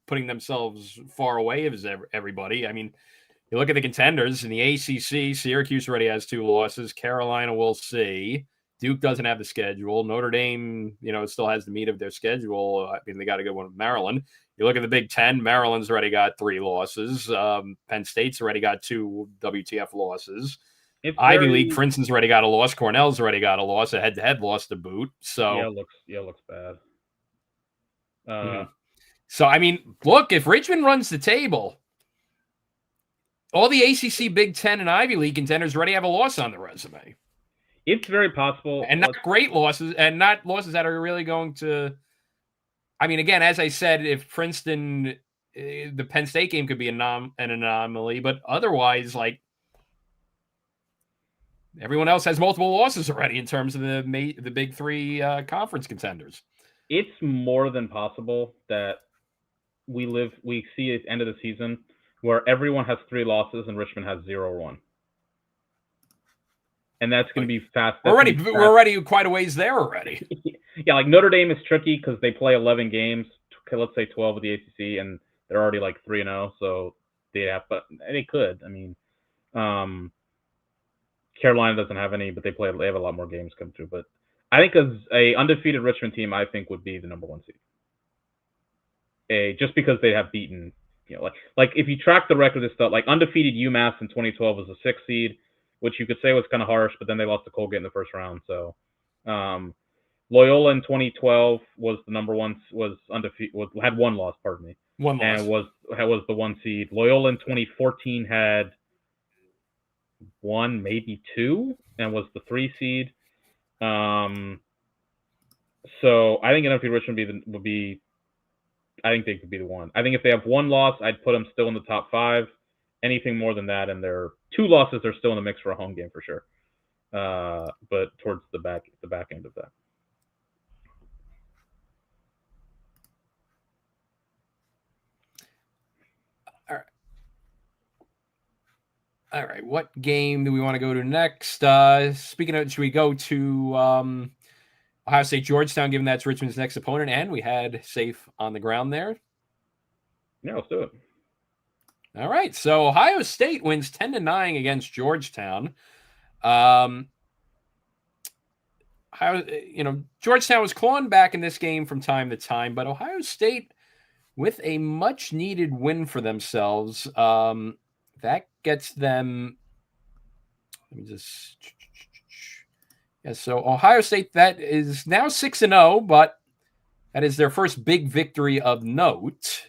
putting themselves far away as everybody. I mean, you look at the contenders in the ACC. Syracuse already has 2 losses. Carolina, we'll see. Duke doesn't have the schedule. Notre Dame, still has the meat of their schedule. I mean, they got a good one with Maryland. You look at the Big Ten, Maryland's already got 3 losses. Penn State's already got 2 WTF losses. Ivy League, Princeton's already got a loss. Cornell's already got a loss, a head-to-head loss to boot. So it looks bad. So, I mean, look, if Richmond runs the table, all the ACC, Big Ten, and Ivy League contenders already have a loss on the resume. It's very possible. And not great losses, and not losses that are really going to – I mean, again, as I said, if Princeton – the Penn State game could be an anomaly, but otherwise, like, everyone else has multiple losses already in terms of the big 3 conference contenders. It's more than possible that we see at the end of the season where everyone has 3 losses and Richmond has 0-1. And that's going to be fast. We're already quite a ways there already. yeah, like Notre Dame is tricky because they play 11 games. Let's say 12 with the ACC, and they're already like 3-0, so but they could. I mean, Carolina doesn't have any, but they have a lot more games come through. But I think as a undefeated Richmond team, I think would be the number 1 seed. Just because they have beaten, like if you track the record of stuff, like undefeated UMass in 2012 was a 6th seed, which you could say was kind of harsh, but then they lost to Colgate in the first round. So Loyola in 2012 was the number 1, was undefeated, had 1 loss, pardon me. 1 loss. And was the 1 seed. Loyola in 2014 had 1, maybe 2, and was the 3 seed. So I think undefeated Richmond would be. I think they could be the 1. I think if they have 1 loss, I'd put them still in the top 5. Anything more than that, and their 2 losses, they're still in the mix for a home game for sure. But towards the back end of that. All right. What game do we want to go to next? Speaking of, should we go to Ohio State Georgetown, given that's Richmond's next opponent, and we had Safe on the ground there? Yeah, let's do it. All right. So Ohio State wins 10-9 against Georgetown. Georgetown was clawing back in this game from time to time, but Ohio State with a much needed win for themselves. That gets them. Let me just. Yeah, so Ohio State, that is now 6-0, but that is their first big victory of note.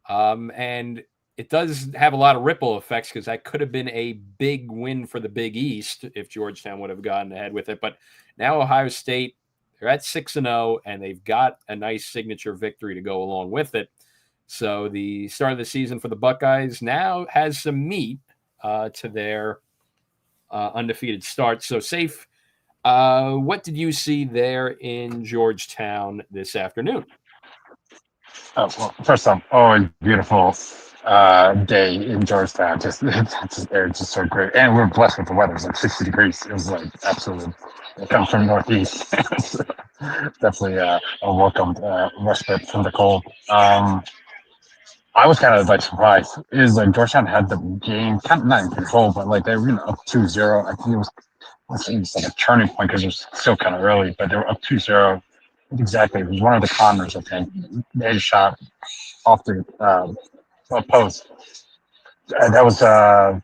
And it does have a lot of ripple effects because that could have been a big win for the Big East if Georgetown would have gotten ahead with it. But now Ohio State, they're at 6-0, and they've got a nice signature victory to go along with it. So the start of the season for the Buckeyes now has some meat to their undefeated start. So Safe, what did you see there in Georgetown this afternoon? Oh, well, first off, always beautiful day in Georgetown. It's just so great. And we're blessed with the weather. It was like 60 degrees. It was like absolutely. It comes from Northeast. So definitely a welcome respite from the cold. I was kind of like surprised. Is like Georgetown had the game kind of not in control, but like they were up 2-0. I think it was like a turning point because it was still kind of early, but they were up 2-0. Exactly, it was one of the corners. I think they had a shot off the post. That was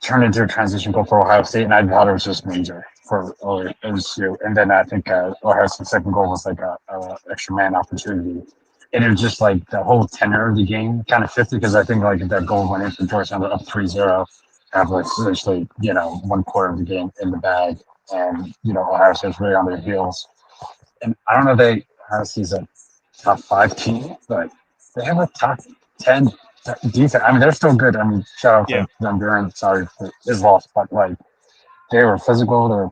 turned into a transition goal for Ohio State, and I thought it was just major for OSU. And then I think Ohio State's second goal was like a extra man opportunity. And it was just like the whole tenor of the game kind of shifted because I think like if that goal went in for Georgetown, up 3-0, have like essentially 1/4 of the game in the bag, and Ohio State's really on their heels. And I don't know, Ohio State's a top 5 team, but they have a top 10 defense. I mean, they're still good. I mean, shout out to Van Buren. Sorry for his loss, but like they were physical. They're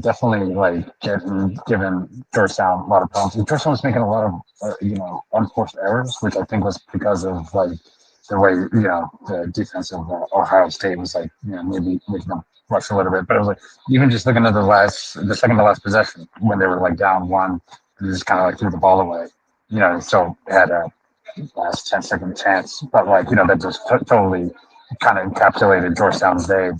definitely like giving Georgetown a lot of problems. Georgetown was making a lot of unforced errors, which I think was because of like the way the defense of Ohio State was like maybe making them rush a little bit. But it was like even just looking at the second to last possession when they were like down 1, they just kind of like threw the ball away. So they had a last 10-second chance, but like that just totally kind of encapsulated Georgetown's day,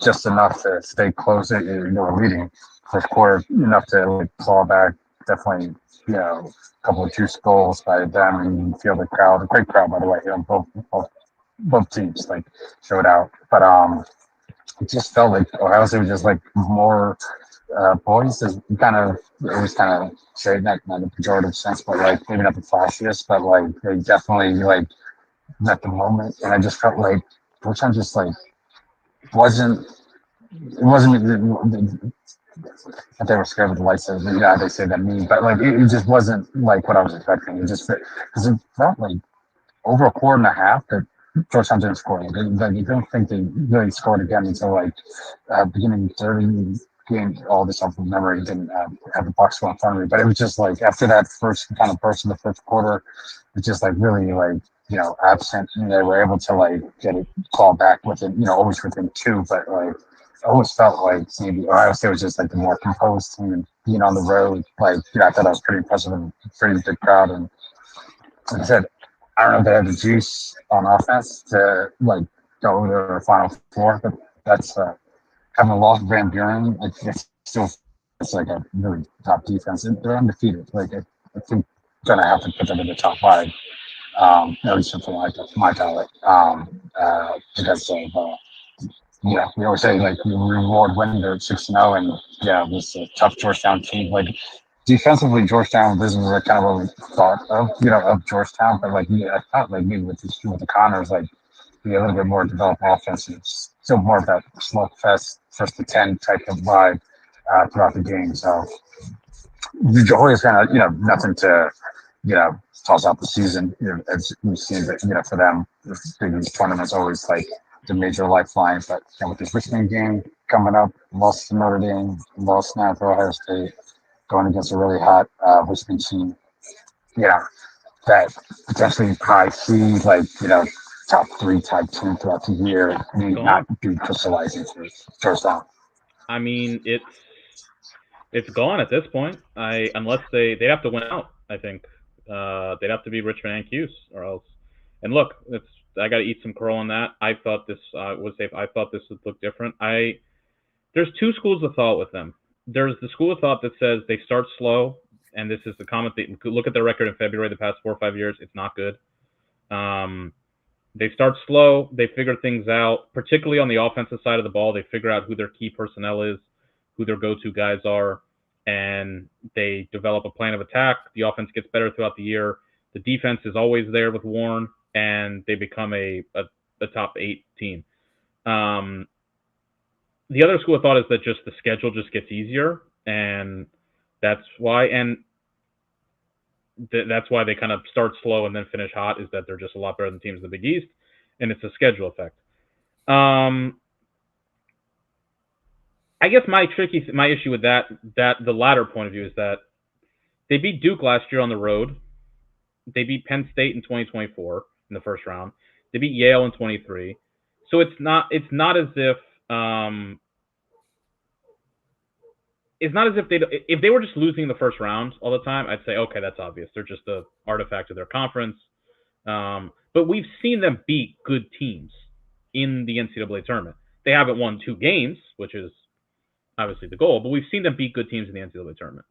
just enough to stay close. They were leading first quarter, enough to like claw back. Definitely, a couple of juice goals by them, and you can feel the crowd. A great crowd, by the way. Both teams like showed out, but it just felt like Ohio State was just like more boys. Is kind of always kind of say that not in a pejorative sense, but like maybe not the flashiest, but like they definitely like at the moment, and I just felt like Georgetown just like wasn't that they were scared of the lights. They say that mean, but like it just wasn't like what I was expecting. It just because it felt like over a quarter and a half that Georgetown didn't score. I don't think they really scored again until like beginning 30 game. All this off from memory, didn't have the box score in front of me, but it was just like after that first kind of burst in the first quarter, it's just like really like absent, and they were able to like get it called back within always within 2, but like I always felt like maybe Ohio State was just like the more composed team, and being on the road, like, I thought that was pretty impressive and pretty big crowd. And like I said, I don't know if they have the juice on offense to like go to the Final Four, but that's having lost Van Buren, like it's still it's like a really top defense, and they're undefeated. Like I think gonna have to put them in the top five, at least something like that, my ballot, because of we always say like we reward when they're 6-0, and this tough Georgetown team. Like defensively, Georgetown, this is like kind of what we thought of, of Georgetown, but like I thought like maybe with the Connors, like be a little bit more developed offense. It's still more of that slugfest, first to 10 type of vibe throughout the game. So Joy is kind of nothing to toss out the season. As we've seen that for them, these tournaments always like the major lifeline. But with this Richmond game coming up, lost to Notre Dame, lost now to Ohio State, going against a really hot Richmond team. That potentially high seed, like top 3 type team throughout the year may not be crystallizing for Georgetown. I mean, it's gone at this point. Unless they'd have to win out. I think they'd have to be Richmond and Cuse, or else. And look, I got to eat some crow on that. I thought this would look different. There's 2 schools of thought with them. There's the school of thought that says they start slow, and this is the comment that look at their record in February the past 4 or 5 years. It's not good. They start slow. They figure things out, particularly on the offensive side of the ball. They figure out who their key personnel is, who their go-to guys are, and they develop a plan of attack. The offense gets better throughout the year. The defense is always there with Warren, and they become a top 8 team. The other school of thought is that just the schedule just gets easier, and that's why. And that's why they kind of start slow and then finish hot, is that they're just a lot better than teams in the Big East, and it's a schedule effect. I guess my issue with that the latter point of view is that they beat Duke last year on the road. They beat Penn State in 2024 in the first round. They beat Yale in 23. So it's not as if if they were just losing the first round all the time, I'd say, okay, that's obvious. They're just an artifact of their conference. But we've seen them beat good teams in the NCAA tournament. They haven't won 2 games, which is obviously the goal, but we've seen them beat good teams in the NCAA tournament.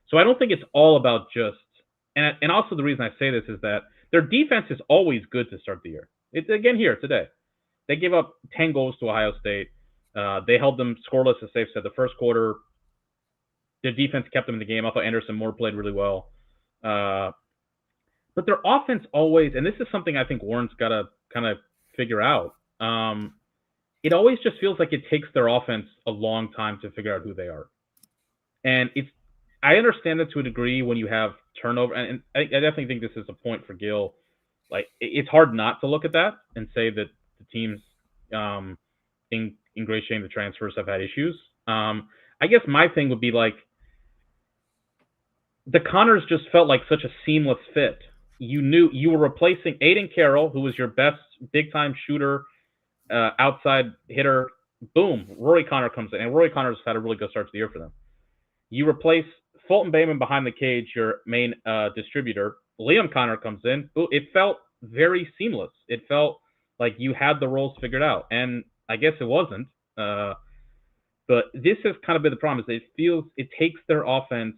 So I don't think it's all about just – and also the reason I say this is that their defense is always good to start the year. It's again here today. They gave up 10 goals to Ohio State. They held them scoreless, as Safe said, the first quarter. Their defense kept them in the game. I thought Anderson Moore played really well. But their offense always, and this is something I think Warren's got to kind of figure out, it always just feels like it takes their offense a long time to figure out who they are. And I understand that to a degree when you have turnover, and I definitely think this is a point for Gil. Like, it's hard not to look at that and say that the teams ingratiating the transfers have had issues. I guess my thing would be like, the Connors just felt like such a seamless fit. You knew you were replacing Aiden Carroll, who was your best big-time shooter, outside hitter. Boom, Rory Connor comes in, and Rory Connor's had a really good start to the year for them. You replace Fulton Bayman behind the cage, your main distributor. Liam Connor comes in. It felt very seamless. It felt like you had the roles figured out, and I guess it wasn't. But this has kind of been the problem, is it takes their offense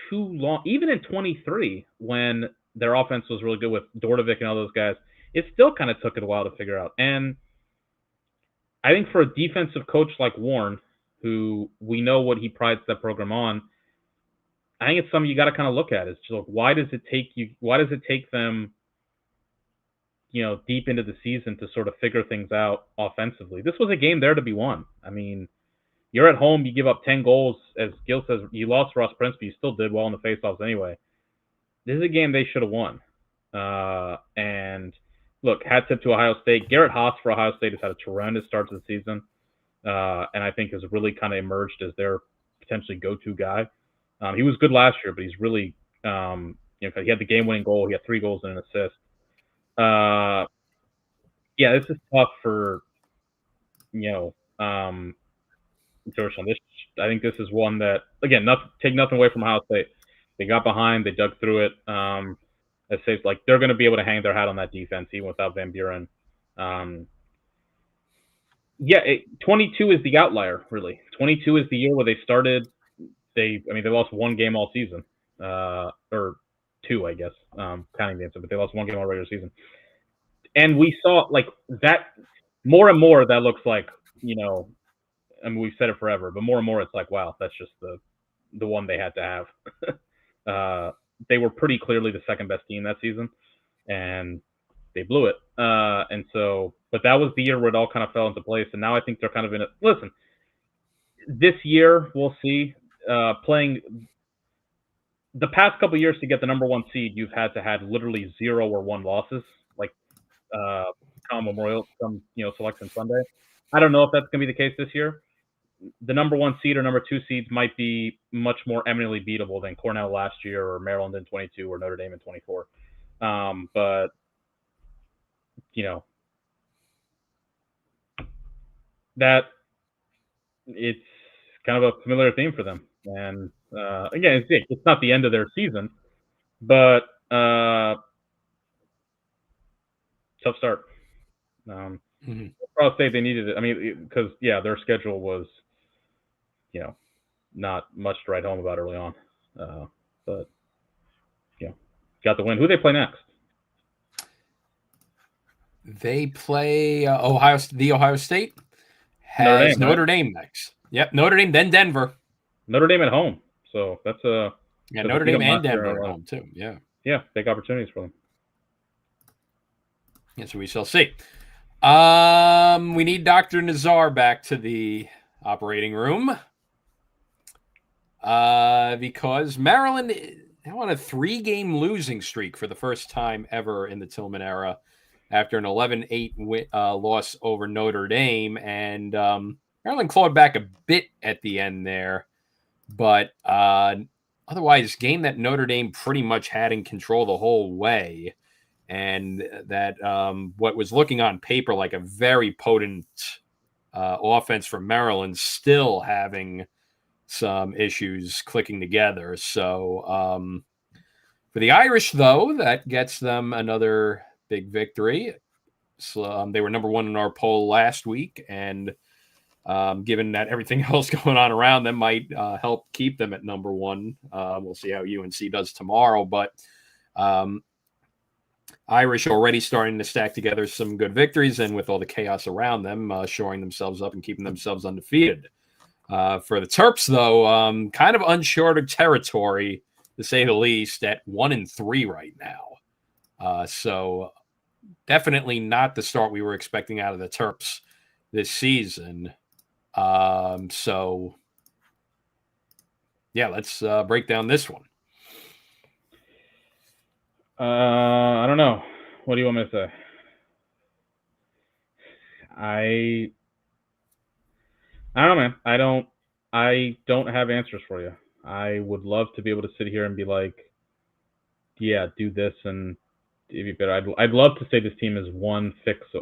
too long. Even in 23, when their offense was really good with Dordovic and all those guys, it still kind of took it a while to figure out. And I think for a defensive coach like Warren, who we know what he prides that program on, I think it's something you got to kind of look at. Is just like, why does it take them, deep into the season to sort of figure things out offensively? This was a game there to be won. I mean, you're at home, you give up 10 goals. As Gil says, you lost Ross Prince, but you still did well in the faceoffs anyway. This is a game they should have won. And look, hat tip to Ohio State. Garrett Haas for Ohio State has had a tremendous start to the season, and I think has really kind of emerged as their potentially go-to guy. He was good last year, but he's really, he had the game-winning goal. He had 3 goals and an assist. This is tough for, Georgetown. I think this is one that, again, take nothing away from Ohio State. They got behind, they dug through it. It's safe, like they're going to be able to hang their hat on that defense even without Van Buren. 22 is the outlier, really. 22 is the year where they started. They lost one game all season, or two, I guess, counting the instant, but they lost one game all regular season. And we saw like that more and more. That looks like, we've said it forever, but more and more it's like, wow, that's just the one they had to have. They were pretty clearly the second best team that season, and they blew it. But that was the year where it all kind of fell into place, and now I think they're kind of in it. Listen, this year we'll see. Playing the past couple of years to get the number one seed, you've had to have literally 0 or 1 losses, like Memorial, Selection Sunday. I don't know if that's going to be the case this year. The number 1 seed or number 2 seeds might be much more eminently beatable than Cornell last year, or Maryland in 22, or Notre Dame in 24. But that it's kind of a familiar theme for them. And again, it's not the end of their season, but tough start. Lacrosse State, they needed it. Because their schedule was, not much to write home about early on. But got the win. Who they play next? They play Ohio State has Notre Dame next. Yep, Notre Dame, then Denver. Notre Dame at home. So that's Notre Dame and Denver at home too. Yeah. Yeah, big opportunities for them. Yeah, so we shall see. We need Dr. Nazar back to the operating room. Because Maryland now on a 3-game losing streak for the first time ever in the Tillman era after an 11-8 loss over Notre Dame. And Maryland clawed back a bit at the end there. But otherwise, game that Notre Dame pretty much had in control the whole way. And that what was looking on paper like a very potent offense for Maryland still having some issues clicking together. So for the Irish, though, that gets them another big victory. So they were number 1 in our poll last week, and given that everything else going on around them might help keep them at number 1. We'll see how UNC does tomorrow, but Irish already starting to stack together some good victories, and with all the chaos around them, shoring themselves up and keeping themselves undefeated. For the Terps, though, kind of uncharted territory, to say the least, at 1-3 right now. So definitely not the start we were expecting out of the Terps this season. So, let's break down this one. I don't know. What do you want me to say? I don't know, man. I don't have answers for you. I would love to be able to sit here and be like, yeah, do this and it'd be better. I'd love to say this team is one fix. So,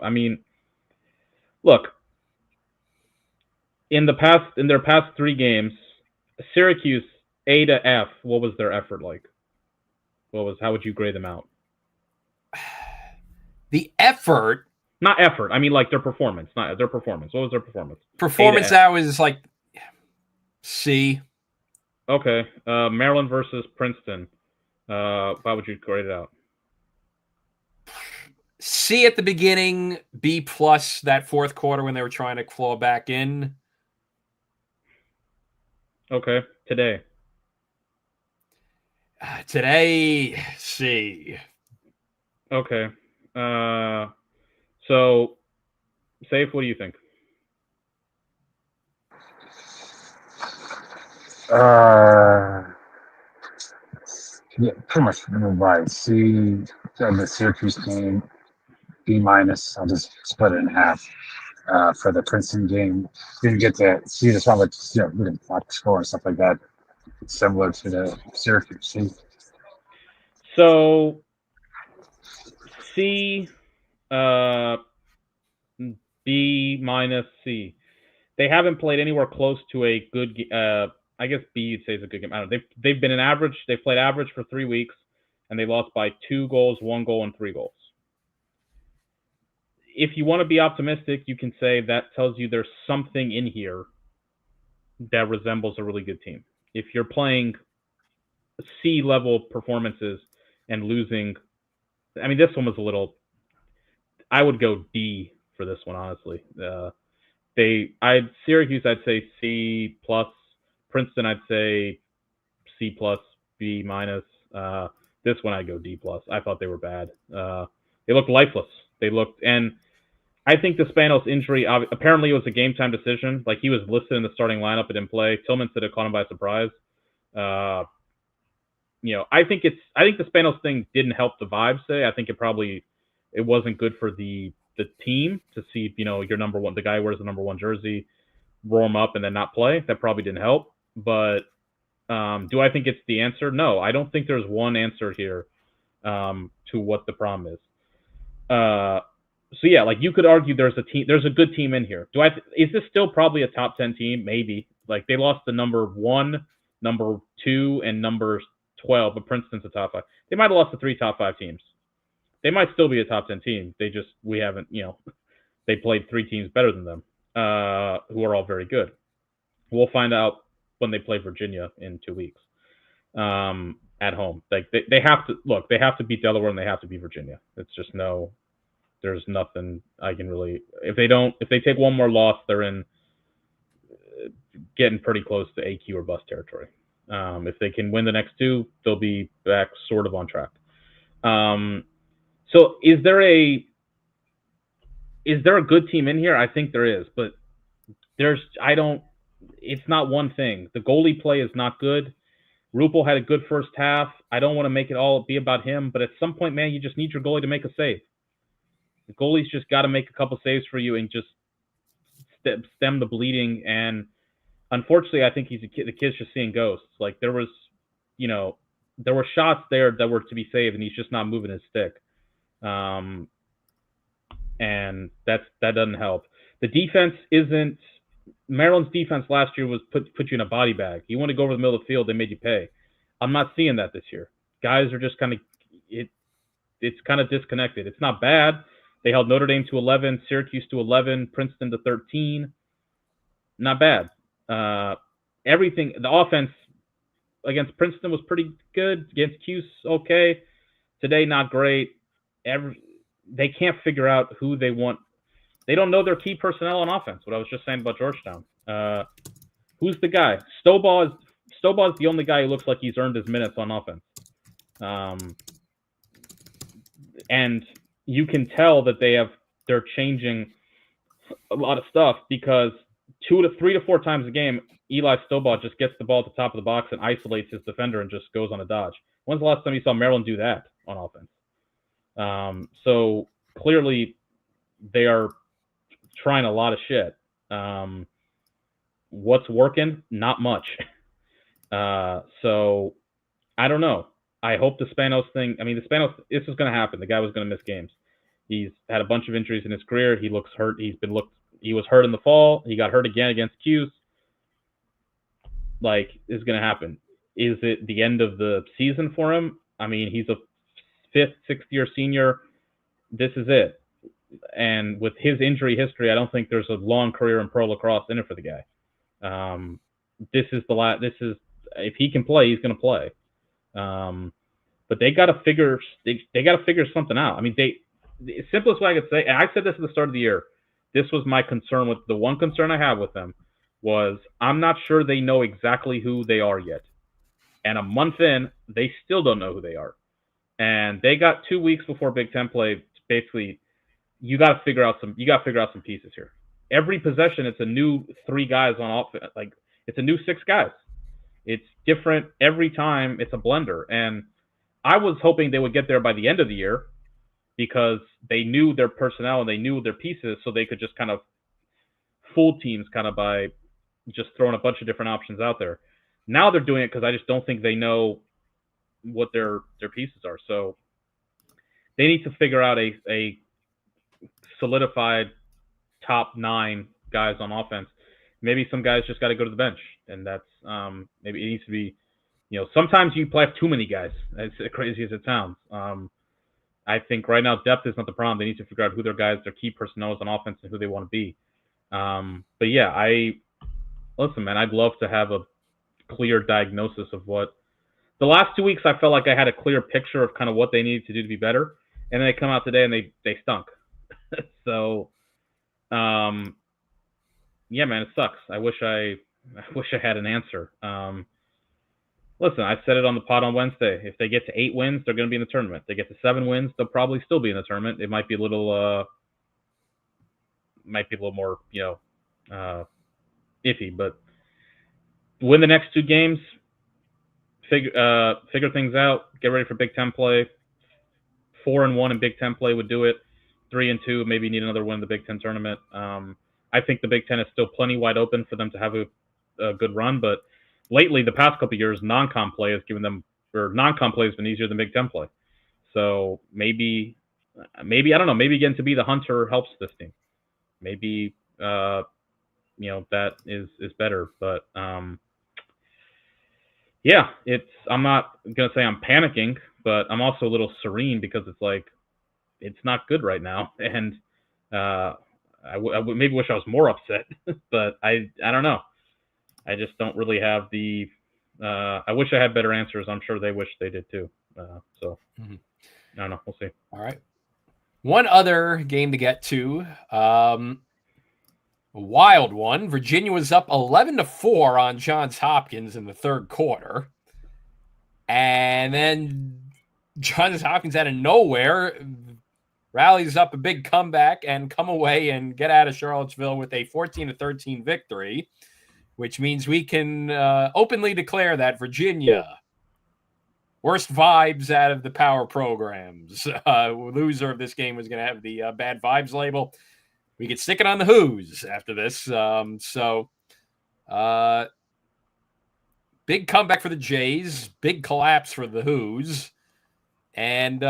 look, in their past 3 games, Syracuse A to F, what was their effort like? How would you grade them out? The effort, not effort. Like their performance, not their performance. What was their performance? Performance that was like C. Okay. Maryland versus Princeton. How would you grade it out? C at the beginning, B plus that fourth quarter when they were trying to claw back in. Okay. Today, C. Okay. So, Safe, what do you think? Yeah, pretty much right. C, the Syracuse game, B minus. I'll just split it in half. For the Princeton game, didn't get to see this one, but we didn't watch the score and stuff like that. It's similar to the Syracuse. See? So, C, B minus C. They haven't played anywhere close to a good. I guess B you'd say is a good game. I don't know. They've been an average. They've played average for 3 weeks, and they lost by 2 goals, 1 goal, and 3 goals. If you want to be optimistic, you can say that tells you there's something in here that resembles a really good team. If you're playing C-level performances and losing, I mean, this one was a little. I would go D for this one, honestly. Syracuse, I'd say C plus. Princeton, I'd say C plus, B minus. This one, I'd go D plus. I thought they were bad. They looked lifeless. And I think the Spanos injury, apparently it was a game time decision. Like, he was listed in the starting lineup, but didn't play. Tillman said it caught him by surprise. I think the Spanos thing didn't help the vibes today. I think it wasn't good for the team to see, your number one, the guy who wears the number 1 jersey, warm up and then not play. That probably didn't help. But do I think it's the answer? No, I don't think there's one answer here to what the problem is. So yeah, like, you could argue there's a good team in here. Is this still probably a top 10 team? Maybe. Like, they lost the number 1, number 2, and number 12, but Princeton's a top 5. They might have lost the 3 top 5 teams. They might still be a top 10 team. We haven't, they played 3 teams better than them, who are all very good. We'll find out when they play Virginia in 2 weeks at home. Like, they have to beat Delaware and they have to beat Virginia. It's just there's nothing I can really. If they take one more loss, they're in getting pretty close to AQ or bust territory. If they can win the next 2, they'll be back sort of on track. So is there a good team in here? I think there is, but it's not one thing. The goalie play is not good. Rupel had a good first half. I don't want to make it all be about him, but at some point, man, you just need your goalie to make a save. The goalie's just got to make a couple saves for you and just stem the bleeding. And unfortunately, I think the kid's just seeing ghosts. Like, there were shots there that were to be saved, and he's just not moving his stick. And that doesn't help. The defense isn't. Maryland's defense last year was put you in a body bag. You want to go over the middle of the field, they made you pay. I'm not seeing that this year. Guys are just kind of it's kind of disconnected. It's not bad. They held Notre Dame to 11, Syracuse to 11, Princeton to 13. Not bad. Everything, the offense against Princeton was pretty good. Against Cuse, okay. Today, not great. They can't figure out who they want. They don't know their key personnel on offense. What I was just saying about Georgetown. Who's the guy? Stovall is the only guy who looks like he's earned his minutes on offense. And you can tell that they're changing a lot of stuff, because 3 to 4 times a game, Eli Stovall just gets the ball at the top of the box and isolates his defender and just goes on a dodge. When's the last time you saw Maryland do that on offense? So clearly they are trying a lot of shit. What's working? Not much. So I don't know. I hope the Spanos thing. I mean, this is going to happen. The guy was going to miss games. He's had a bunch of injuries in his career. He looks hurt. He was hurt in the fall. He got hurt again against Cuse. Like, it's going to happen. Is it the end of the season for him? I mean, he's a 5th, 6th-year senior. This is it. And with his injury history, I don't think there's a long career in pro lacrosse in it for the guy. If he can play, he's going to play. But they got to figure something out. I mean, the simplest way I could say, and I said this at the start of the year, this was my concern with the one concern I have with them was I'm not sure they know exactly who they are yet. And a month in, they still don't know who they are. And they got 2 weeks before Big Ten play. Basically, you got to figure out some pieces here. Every possession, it's a new 3 guys on offense. Like, it's a new 6 guys. It's different every time. It's a blender. And I was hoping they would get there by the end of the year because they knew their personnel and they knew their pieces, so they could just kind of fool teams kind of by just throwing a bunch of different options out there. Now they're doing it because I just don't think they know what their pieces are. So they need to figure out a solidified top 9 guys on offense. maybe some guys just got to go to the bench, and that's maybe it needs to be. Sometimes you play too many guys, as crazy as it sounds. I think right now depth is not the problem. They need to figure out who their guys, their key personnel is on offense, and who they want to be. But yeah, listen, man. I'd love to have a clear diagnosis of what the last 2 weeks. I felt like I had a clear picture of kind of what they needed to do to be better, and then they come out today and they stunk. So, yeah, man, it sucks. I wish I had an answer. Listen, I said it on the pod on Wednesday. If they get to 8 wins, they're going to be in the tournament. If they get to 7 wins, they'll probably still be in the tournament. It might be a little more, iffy, but win the next 2 games, figure things out, get ready for Big Ten play. 4-1 in Big Ten play would do it. 3-2, maybe need another win in the Big Ten tournament. I think the Big Ten is still plenty wide open for them to have a good run, but lately, the past couple of years, non-con play has been easier than Big Ten play. So maybe I don't know. Maybe getting to be the hunter helps this team. Maybe that is better. But yeah, I'm not gonna say I'm panicking, but I'm also a little serene because it's like it's not good right now, and I maybe wish I was more upset, but I don't know. I just don't really have the. I wish I had better answers. I'm sure they wish they did too. So I don't know. We'll see. All right. One other game to get to. A wild one. Virginia was up 11-4 on Johns Hopkins in the third quarter, and then Johns Hopkins out of nowhere rallies up a big comeback and come away and get out of Charlottesville with a 14-13 victory, which means we can openly declare that Virginia, worst vibes out of the power programs. Loser of this game was going to have the bad vibes label. We could stick it on the Who's after this. Big comeback for the Jays, big collapse for the Who's. And,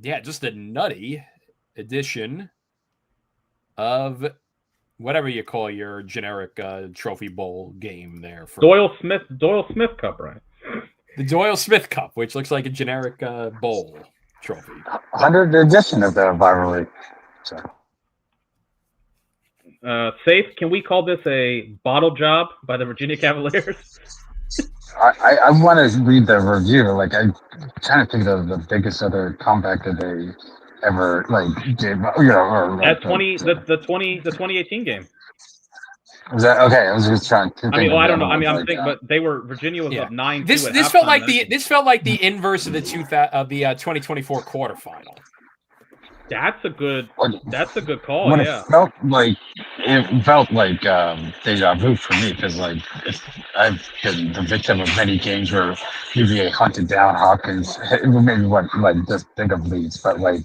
just a nutty edition of whatever you call your generic trophy bowl game there. For Doyle Smith Cup, right? The Doyle Smith Cup, which looks like a generic bowl trophy. 100th edition of the rivalry. So. Safe, can we call this a bottle job by the Virginia Cavaliers? I want to read the review. Like, I kind of think the biggest other comeback that they ever did, or at 2018 game. Was that okay? I was just trying to. I don't know. I'm thinking, but Virginia was up 9-2. This felt like the inverse of the 2024 quarterfinal. That's a good call. When Yeah, it felt like deja vu for me because I've been the victim of many games where UVA hunted down Hopkins. Maybe just think of Leeds, but I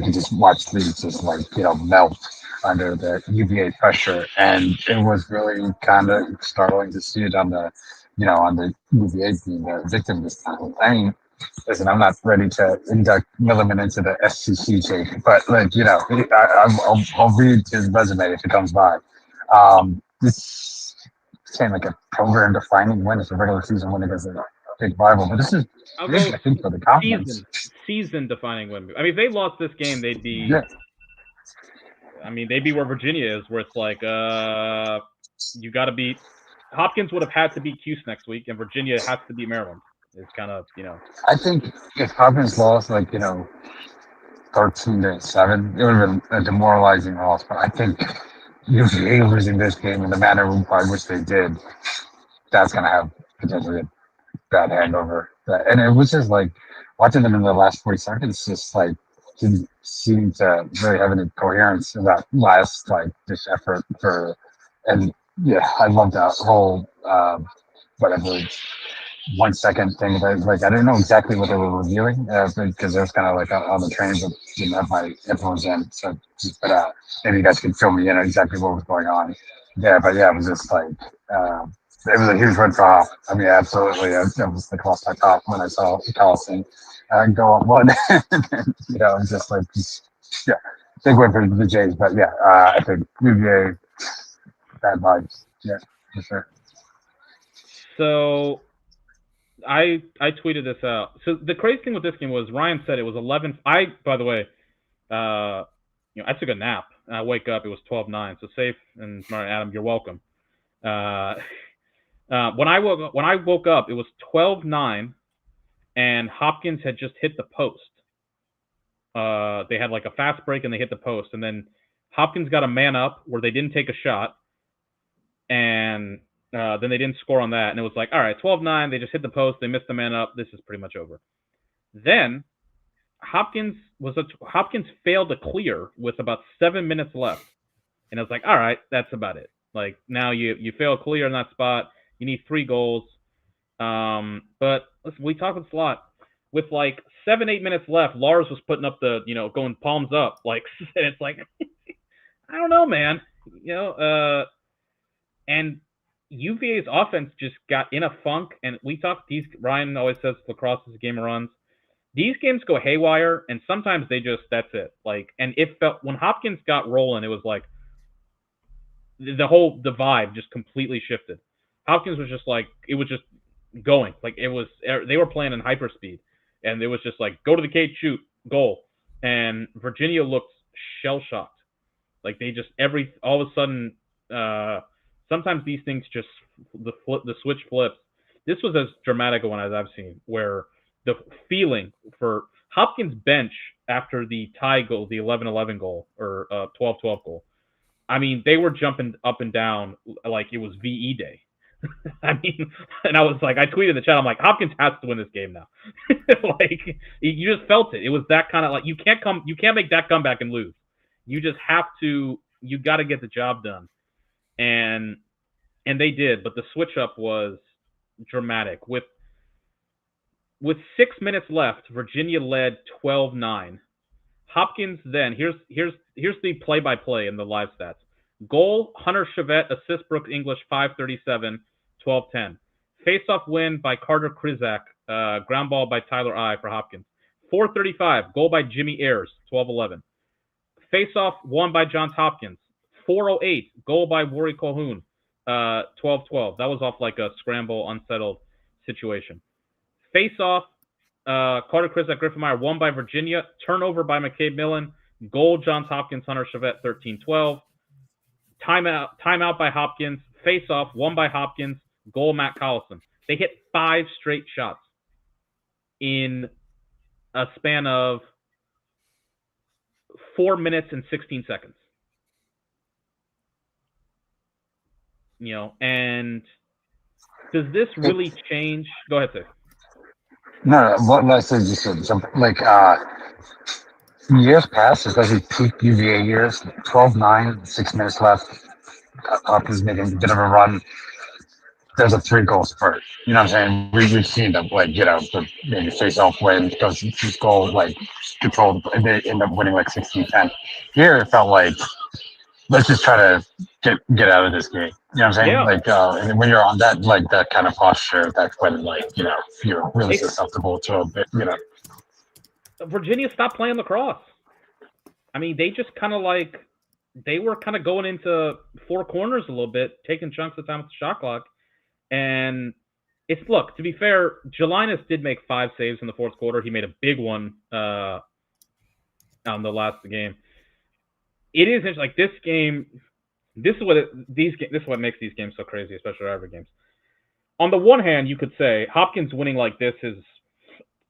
could just watch Leeds just melt under the UVA pressure, and it was really kind of startling to see it on the UVA being the victim this time. I mean, listen, I'm not ready to induct Milliman into the SCCJ, but I'll read his resume if it comes by. This became like a program-defining win. It's a regular season win against a big rival, but this is big, I think, for the conference. Season-defining win. I mean, if they lost this game, they'd be. Yeah. I mean, they'd be where Virginia is, where it's like, you got to beat. Hopkins would have had to beat Cuse next week, and Virginia has to beat Maryland. It's kind of, I think if Hopkins lost 13-7, it would have been a demoralizing loss. But I think UVA losing this game in the manner by which they did, that's going to have potentially a bad hangover. And it was just watching them in the last 40 seconds, just didn't seem to really have any coherence in that last this effort for. And yeah, I love that whole whatever. 1 second thing. I didn't know exactly what they were reviewing because it was kind of on the train, but didn't have my headphones in. So, but maybe you guys could fill me in on exactly what was going on. Yeah, but yeah, it was just it was a huge win for Hop. I mean, absolutely. I was lost my top when I saw Collison go up one. Just yeah, big win for the Jays. But yeah, I think UVA bad vibes. Yeah, for sure. So I tweeted this out. So the crazy thing with this game was Ryan said it was 11. By the way, I took a nap. And I wake up, it was 12-9. So safe, and Adam, you're welcome. When I woke up, it was 12-9, and Hopkins had just hit the post. They had like a fast break, and they hit the post, and then Hopkins got a man up where they didn't take a shot, and then they didn't score on that, and it was like, all right, 12-9, they just hit the post, they missed the man up, this is pretty much over. Then Hopkins failed to clear with about 7 minutes left, and I was like, all right, that's about it. Like, now you fail clear in that spot, you need 3 goals. But listen, we talk with Slot. With like 7-8 minutes left, Lars was putting up the, going palms up, like, and it's like, I don't know, man, and UVA's offense just got in a funk, and Ryan always says lacrosse is a game of runs. These games go haywire, and sometimes that's it. Like, and it felt, when Hopkins got rolling, it was like, the vibe just completely shifted. Hopkins was just like, it was just going. Like, they were playing in hyperspeed. And it was just like, go to the cage, shoot, goal. And Virginia looked shell-shocked. Like, they just, all of a sudden, sometimes these things just, the switch flips. This was as dramatic a one as I've seen, where the feeling for Hopkins' bench after the tie goal, the 11-11 goal, or 12-12 goal, I mean, they were jumping up and down like it was VE day. I mean, and I was like, I tweeted in the chat, I'm like, Hopkins has to win this game now. Like, you just felt it. It was that kind of like, you can't make that comeback and lose. You just have to, you got to get the job done. And they did, but the switch up was dramatic. With 6 minutes left, Virginia led 12-9. Hopkins then, here's the play-by-play in the live stats. Goal, Hunter Chevette, assist Brooks English, 5:37, 12-10. Face-off win by Carter Krizak, ground ball by Tyler I for Hopkins. 4:35, goal by Jimmy Ayers, 12-11. Face-off won by Johns Hopkins. 4:08, goal by Rory Colhoun, 12-12. That was off like a scramble, unsettled situation. Face-off, Carter Krizak, Griffin Meyer, won by Virginia. Turnover by McCabe Millen. Goal, Johns Hopkins, Hunter Chevette, 13-12. Timeout by Hopkins. Face-off, won by Hopkins. Goal, Matt Collison. They hit 5 straight shots in a span of 4 minutes and 16 seconds. And does this really change? Go ahead, Sid. No, what I said just something like years past, especially peak UVA years, 12-9, 6 minutes left. Hopkins making a bit of a run. There's a 3-goal spurt. You know what I'm saying? We've seen them, like, maybe face-off win, goes goal, like, controlled, and they end up winning like 16-10. Here it felt like, let's just try to get out of this game. You know what I'm saying? Yeah. Like, and when you're on that, like, that kind of posture, that's when, like, you're really susceptible to a bit, Virginia stopped playing lacrosse. I mean, they just kind of like, they were kind of going into 4 corners a little bit, taking chunks of time with the shot clock. And look, to be fair, Jelinas did make 5 saves in the fourth quarter. He made a big one on the last game. It is interesting. Like, this game, this is what makes these games so crazy, especially rivalry games. On the one hand, you could say Hopkins winning like this is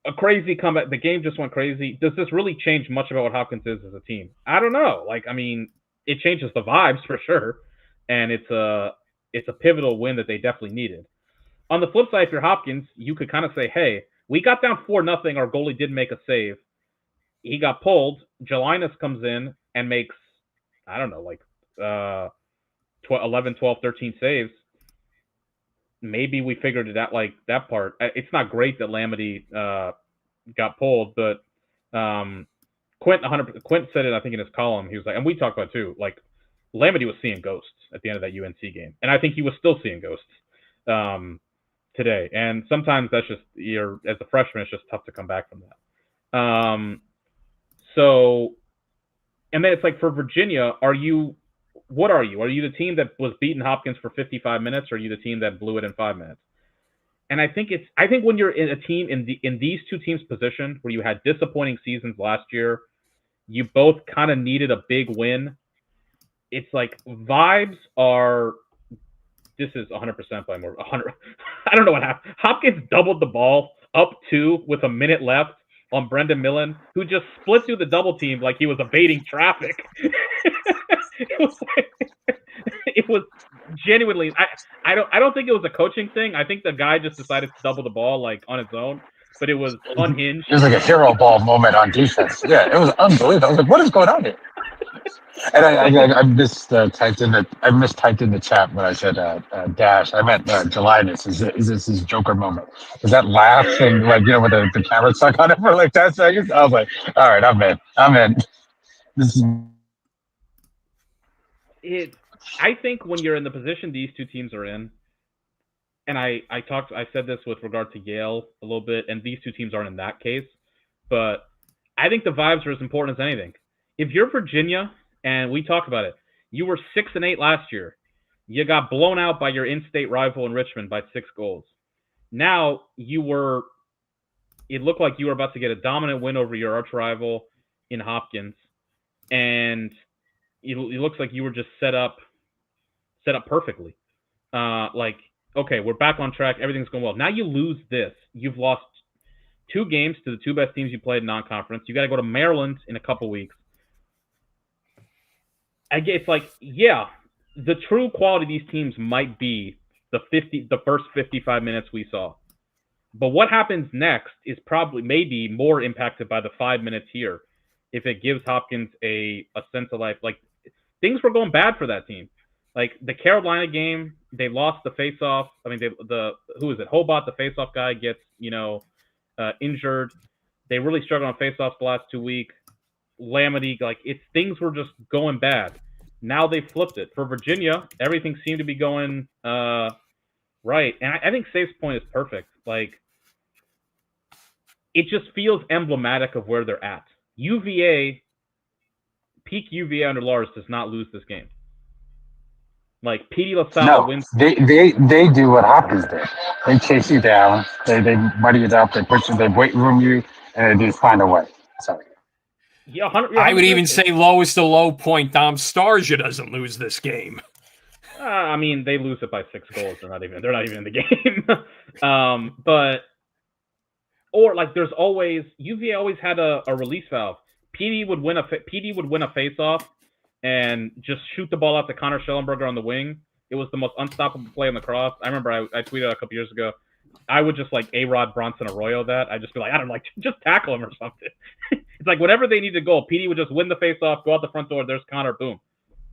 a crazy comeback. The game just went crazy. Does this really change much about what Hopkins is as a team? I don't know. Like, I mean, it changes the vibes for sure, and it's a pivotal win that they definitely needed. On the flip side, if you're Hopkins, you could kind of say, hey, we got down 4-0. Our goalie did make a save. He got pulled. Jelinas comes in and makes, I don't know, like 11, 12, 13 saves. Maybe we figured it out, like that part. It's not great that Lamity got pulled, but Quint said it, I think, in his column. He was like, and we talked about it too, like Lamity was seeing ghosts at the end of that UNC game. And I think he was still seeing ghosts today. And sometimes that's just, as a freshman, it's just tough to come back from that. So, and then it's like for Virginia, are you what are you? Are you the team that was beating Hopkins for 55 minutes, or are you the team that blew it in 5 minutes? And I think when you're in a team in these two teams' position where you had disappointing seasons last year, you both kind of needed a big win. It's like vibes are. This is 100% by more 100. I don't know what happened. Hopkins doubled the ball up 2 with a minute left on Brendan Millen, who just split through the double team like he was evading traffic. It was genuinely. I don't think it was a coaching thing. I think the guy just decided to double the ball like on its own, but it was unhinged. It was like a hero ball moment on defense. Yeah, it was unbelievable. I was like, what is going on here? And I mistyped in the chat when I said Dash. I meant Gelinas. Is this his Joker moment? Is that laugh and like when the camera stuck on it for like 10 seconds? I was like, all right, I'm in. This is. I think when you're in the position these two teams are in, and I said this with regard to Yale a little bit, and these two teams aren't in that case, but I think the vibes are as important as anything. If you're Virginia, and we talk about it, you were 6-8 last year. You got blown out by your in-state rival in Richmond by 6 goals. Now it looked like you were about to get a dominant win over your arch rival in Hopkins, and it looks like you were just set up perfectly. Okay, we're back on track. Everything's going well. Now you lose this. You've lost 2 games to the 2 best teams you played in non-conference. You got to go to Maryland in a couple weeks. It's like, yeah, the true quality of these teams might be the first 55 minutes we saw. But what happens next is maybe more impacted by the 5 minutes here. If it gives Hopkins a sense of life, like things were going bad for that team. Like the Carolina game, they lost the faceoff. I mean, who is it? Hobart, the faceoff guy, gets injured. They really struggled on faceoffs the last 2 weeks. Lamity, things were just going bad. Now they flipped it. For Virginia, everything seemed to be going right. And I think Safe's point is perfect. Like, it just feels emblematic of where they're at. Peak UVA under Lars does not lose this game. Like, Petey LaSalle wins. They do what Hopkins did. They chase you down. They muddy you up. They push you. They weight room you, and they just find a way. Sorry. Yeah, I would even say lowest to low point. Dom Starsia doesn't lose this game. I mean, they lose it by 6 goals. They're not even in the game. There's always UVA always had a release valve. PD would win a face-off and just shoot the ball out to Connor Schellenberger on the wing. It was the most unstoppable play on Lacrosse. I remember I tweeted a couple years ago. I would just A-Rod Bronson Arroyo that. I'd just be like, I don't know, just tackle him or something. It's like whenever they need to go, PD would just win the face-off, go out the front door, there's Connor, boom.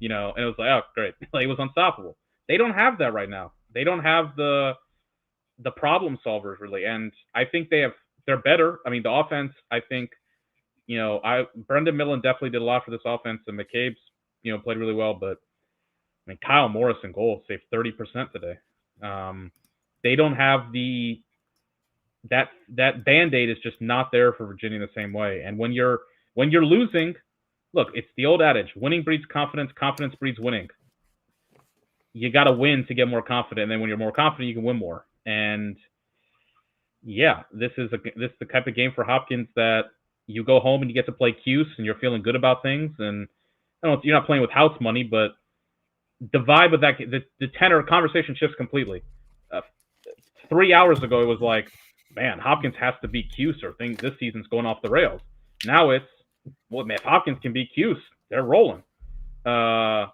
And it was like, oh, great. It was unstoppable. They don't have that right now. They don't have the problem solvers, really. And I think they're better. I mean, the offense, I think, Brendan Millen definitely did a lot for this offense, and McCabe's, played really well. But, I mean, Kyle Morris in goal saved 30% today. They don't have that Band-Aid is just not there for Virginia the same way. And when you're losing, look, it's the old adage, winning breeds confidence, confidence breeds winning. You got to win to get more confident, and then when you're more confident, you can win more. And yeah, this is the type of game for Hopkins that you go home and you get to play Cuse and you're feeling good about things. And I don't know, you're not playing with house money, but the vibe of that, the tenor conversation shifts completely. 3 hours ago, it was like, man, Hopkins has to beat Cuse or this season's going off the rails. Now it's, well, man, if Hopkins can beat Cuse, they're rolling. For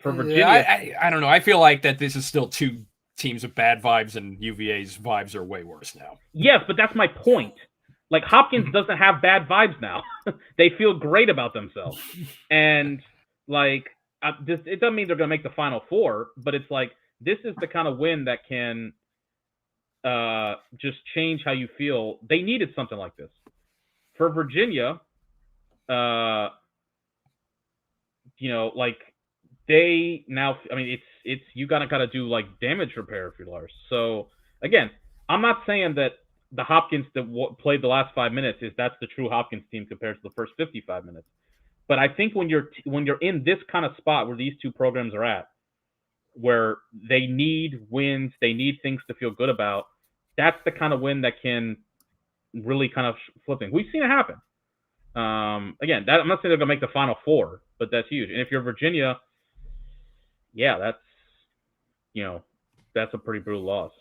Virginia, yeah, I don't know. I feel like that this is still 2 teams with bad vibes, and UVA's vibes are way worse now. Yes, but that's my point. Like, Hopkins doesn't have bad vibes now. They feel great about themselves. And, it doesn't mean they're going to make the Final Four, but it's like, this is the kind of win that can just change how you feel. They needed something like this. For Virginia, they now, I mean, it's you gotta do damage repair if you're Lars. So again, I'm not saying that the Hopkins that played the last 5 minutes that's the true Hopkins team compared to the first 55 minutes. But I think when you're in this kind of spot where these two programs are at, where they need wins, they need things to feel good about, that's the kind of win that can really kind of flip things. We've seen it happen. Again, I'm not saying they're going to make the Final Four, but that's huge. And if you're Virginia, yeah, that's a pretty brutal loss.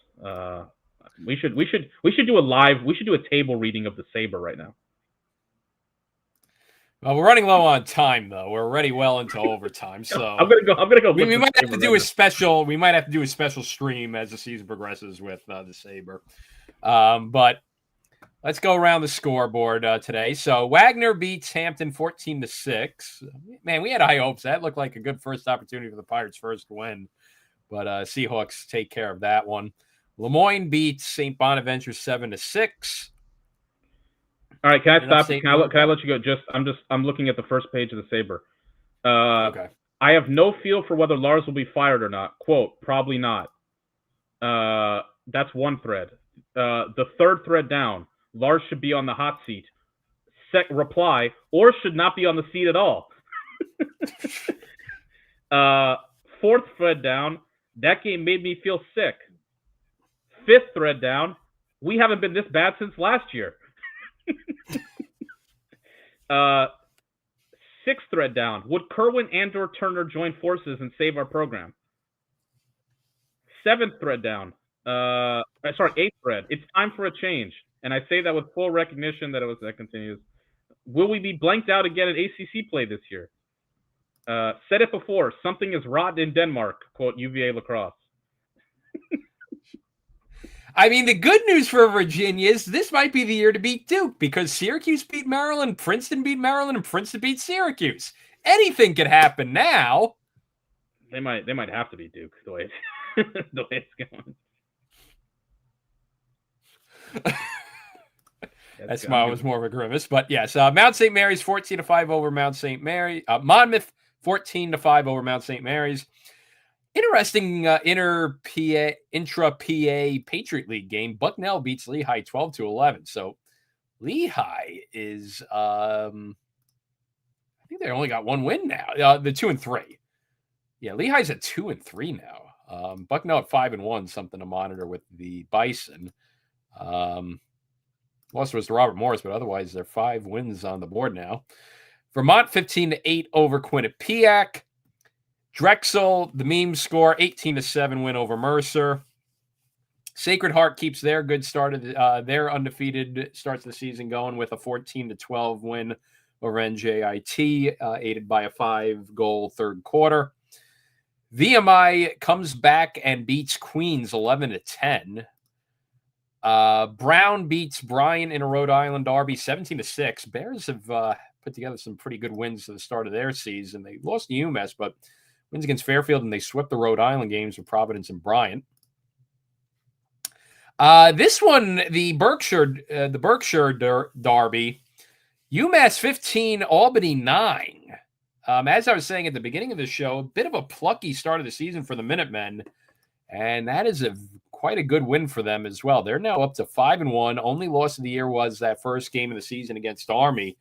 We should do a table reading of the Sabre right now. Well, we're running low on time, though. We're already well into overtime, so I'm gonna go. We might have to do a special. We might have to do a special stream as the season progresses with the Sabre. But let's go around the scoreboard today. So Wagner beats Hampton 14-6. Man, we had high hopes. That looked like a good first opportunity for the Pirates' first win, but Seahawks take care of that one. Lemoyne beats St. Bonaventure 7-6. All right, can I stop? Can I let you go? I'm looking at the first page of the Sabre. Okay. I have no feel for whether Lars will be fired or not. Quote, probably not. That's one thread. The third thread down, Lars should be on the hot seat. Reply, or should not be on the seat at all. Fourth thread down, that game made me feel sick. Fifth thread down, we haven't been this bad since last year. Sixth thread down, would Kerwin and/or Turner join forces and save our program? Seventh thread down, eighth thread, it's time for a change. And I say that with full recognition that continues. Will we be blanked out again in ACC play this year? Said it before, something is rotten in Denmark, quote, UVA Lacrosse. I mean, the good news for Virginia is this might be the year to beat Duke because Syracuse beat Maryland, Princeton beat Maryland, and Princeton beat Syracuse. Anything could happen now. They might have to beat Duke the way it's going. That smile was more of a grimace, but yes, Mount St. Mary's 14-5 over Mount St. Mary. Monmouth 14-5 over Mount St. Mary's. Interesting intra-PA Patriot League game. Bucknell beats Lehigh 12-11. So Lehigh is, I think they only got one win now. The 2-3. Yeah, Lehigh's at 2-3 now. Bucknell at 5-1, something to monitor with the Bison. Lost was to Robert Morris, but otherwise they're 5 wins on the board now. Vermont 15-8 over Quinnipiac. Drexel, the meme score, 18-7 win over Mercer. Sacred Heart keeps their good start of their undefeated starts the season going with a 14-12 win over NJIT, aided by a 5-goal third quarter. VMI comes back and beats Queens 11-10. Brown beats Bryan in a Rhode Island derby 17-6. Bears have put together some pretty good wins at the start of their season. They lost to UMass, but wins against Fairfield, and they swept the Rhode Island games with Providence and Bryant. This one, the Berkshire derby, UMass 15, Albany 9. As I was saying at the beginning of the show, a bit of a plucky start of the season for the Minutemen, and that is quite a good win for them as well. They're now up to 5-1. Only loss of the year was that first game of the season against Army.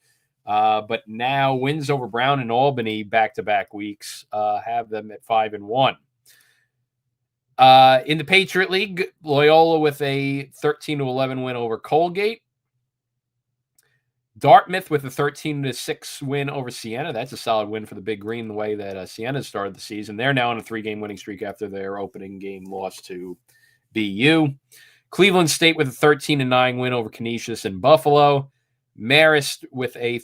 But now wins over Brown and Albany back-to-back weeks have them at 5-1. In the Patriot League, Loyola with a 13-11 win over Colgate. Dartmouth with a 13-6 win over Siena. That's a solid win for the Big Green the way that Siena started the season. They're now on a 3-game winning streak after their opening game loss to BU. Cleveland State with a 13-9 win over Canisius and Buffalo. Marist with a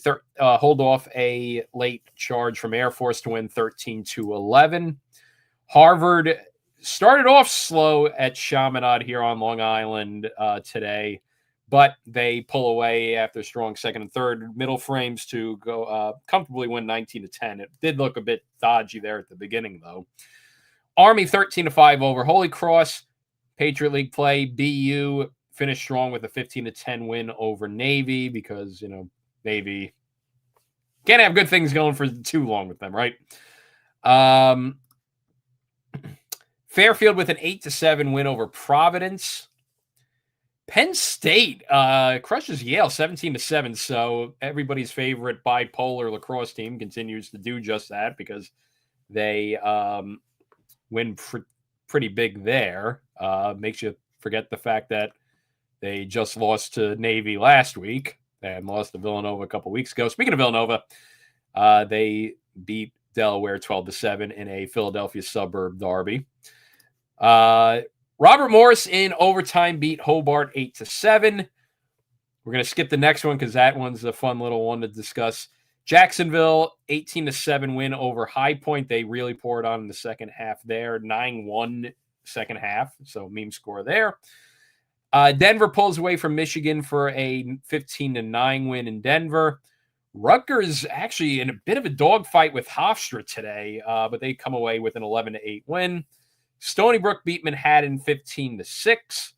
hold off a late charge from Air Force to win 13-11. Harvard started off slow at Chaminade here on Long Island today, but they pull away after strong second and third middle frames to go comfortably win 19-10. It did look a bit dodgy there at the beginning, though. Army 13-5 over Holy Cross. Patriot League play, BU finished strong with a 15-10 win over Navy because, Navy can't have good things going for too long with them, right? Fairfield with an 8-7 win over Providence. Penn State crushes Yale 17-7. So everybody's favorite bipolar lacrosse team continues to do just that because they win pretty big there. Makes you forget the fact that they just lost to Navy last week and lost to Villanova a couple weeks ago. Speaking of Villanova, they beat Delaware 12-7 in a Philadelphia suburb derby. Robert Morris in overtime beat Hobart 8-7. We're going to skip the next one because that one's a fun little one to discuss. Jacksonville 18-7 win over High Point. They really poured on in the second half there. 9-1 second half, so meme score there. Denver pulls away from Michigan for a 15-9 win in Denver. Rutgers actually in a bit of a dogfight with Hofstra today, but they come away with an 11-8 win. Stony Brook beat Manhattan 15-6.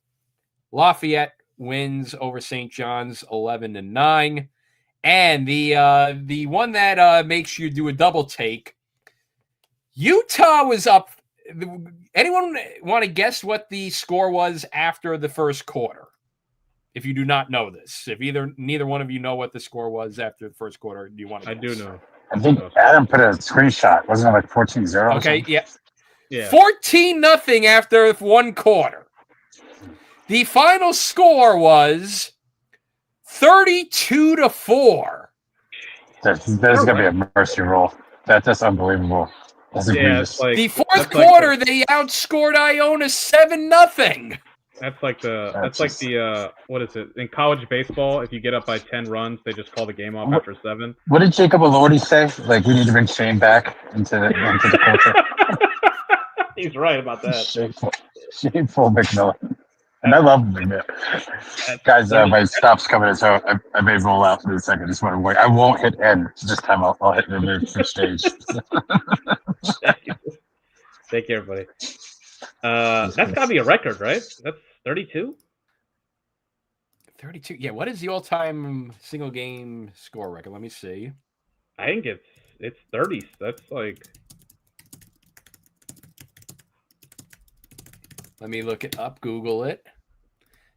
Lafayette wins over St. John's 11-9. And the one that makes you do a double take, Utah was up. Anyone want to guess what the score was after the first quarter? If you do not know this, if neither one of you know what the score was after the first quarter, do you want to guess? I do know. I think Adam put a screenshot. Wasn't it like 14-0? Okay, yeah. 14-0 after one quarter. The final score was 32-4. There's going to be a mercy roll. That's unbelievable. That's egregious. Like, the fourth quarter, they outscored Iona 7-0. That's like the what is it in college baseball? If you get up by 10 runs, they just call the game off after 7. What did Jacob Elordi say? Like, we need to bring shame back into the culture. He's right about that. Shameful McMillan. And I love McMillan. Guys, my stop's coming in, so I may roll out for a second. I just want to wait. I won't hit end this time. I'll hit remove from stage. Take care, buddy. That's got to be a record, right? That's 32? 32. Yeah, what is the all-time single game score record? Let me see. I think it's 30. That's like... Let me look it up, Google it.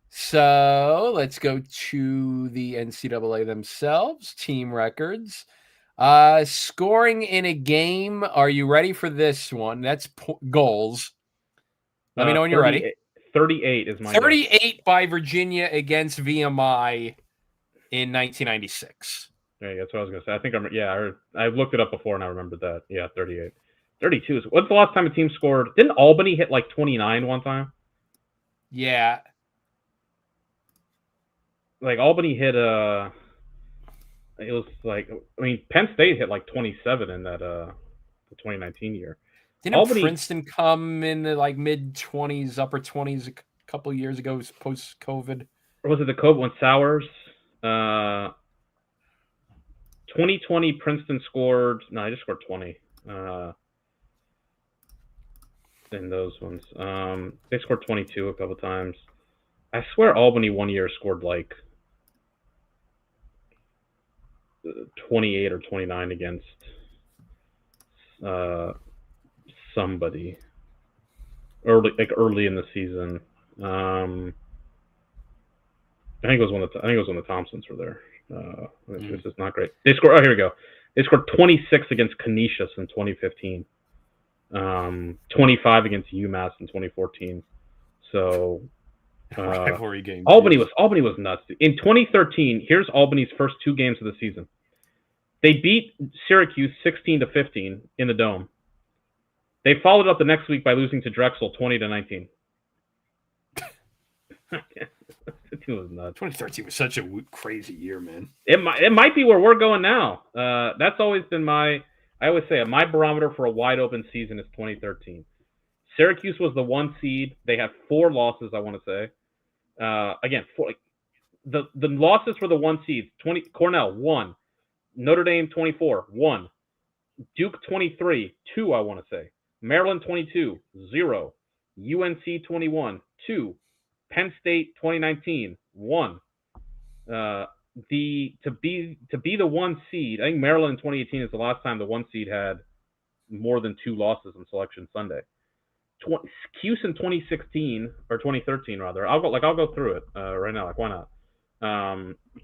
So let's go to the NCAA themselves, team records. Scoring in a game. Are you ready for this one? That's goals. Let me know when you're ready. 38 is my 38 guess. By Virginia against VMI in 1996. Yeah, that's what I was going to say. I think I looked it up before and I remembered that. Yeah, 38. 32 is. What's the last time a team scored? Didn't Albany hit like 29 one time? Yeah. Like Albany hit it was like, I mean, Penn State hit like 27 in that the 2019 year. Didn't Albany, Princeton come in the like mid-20s, upper 20s a couple years ago, post-COVID? Or was it the COVID when Sowers? 2020 Princeton scored. No, I just scored 20. In those ones. They scored 22 a couple times. I swear Albany one year scored like 28 or 29 against somebody early in the season. I think it was when the Thompsons were there. This is not great. They scored. Oh, here we go. They scored 26 against Canisius in 2015. 25 against UMass in 2014. So rivalry game. Albany was nuts. In 2013, here's Albany's first 2 games of the season. They beat Syracuse 16-15 in the Dome. They followed up the next week by losing to Drexel 20-19. It was nuts. 2013 was such a crazy year, man. It might be where we're going now. That's always been I always say my barometer for a wide open season is 2013. Syracuse was the 1 seed. They had 4 losses, I want to say. Again, the losses for the 1 seeds: Cornell 1, Notre Dame 24 1, Duke 23 2. I want to say Maryland 22 0, UNC 21 2, Penn State 2019 1. To be the 1 seed, I think Maryland in 2018 is the last time the 1 seed had more than 2 losses on Selection Sunday. Cuse in 2016 or 2013 rather. I'll go through it right now. Like, why not?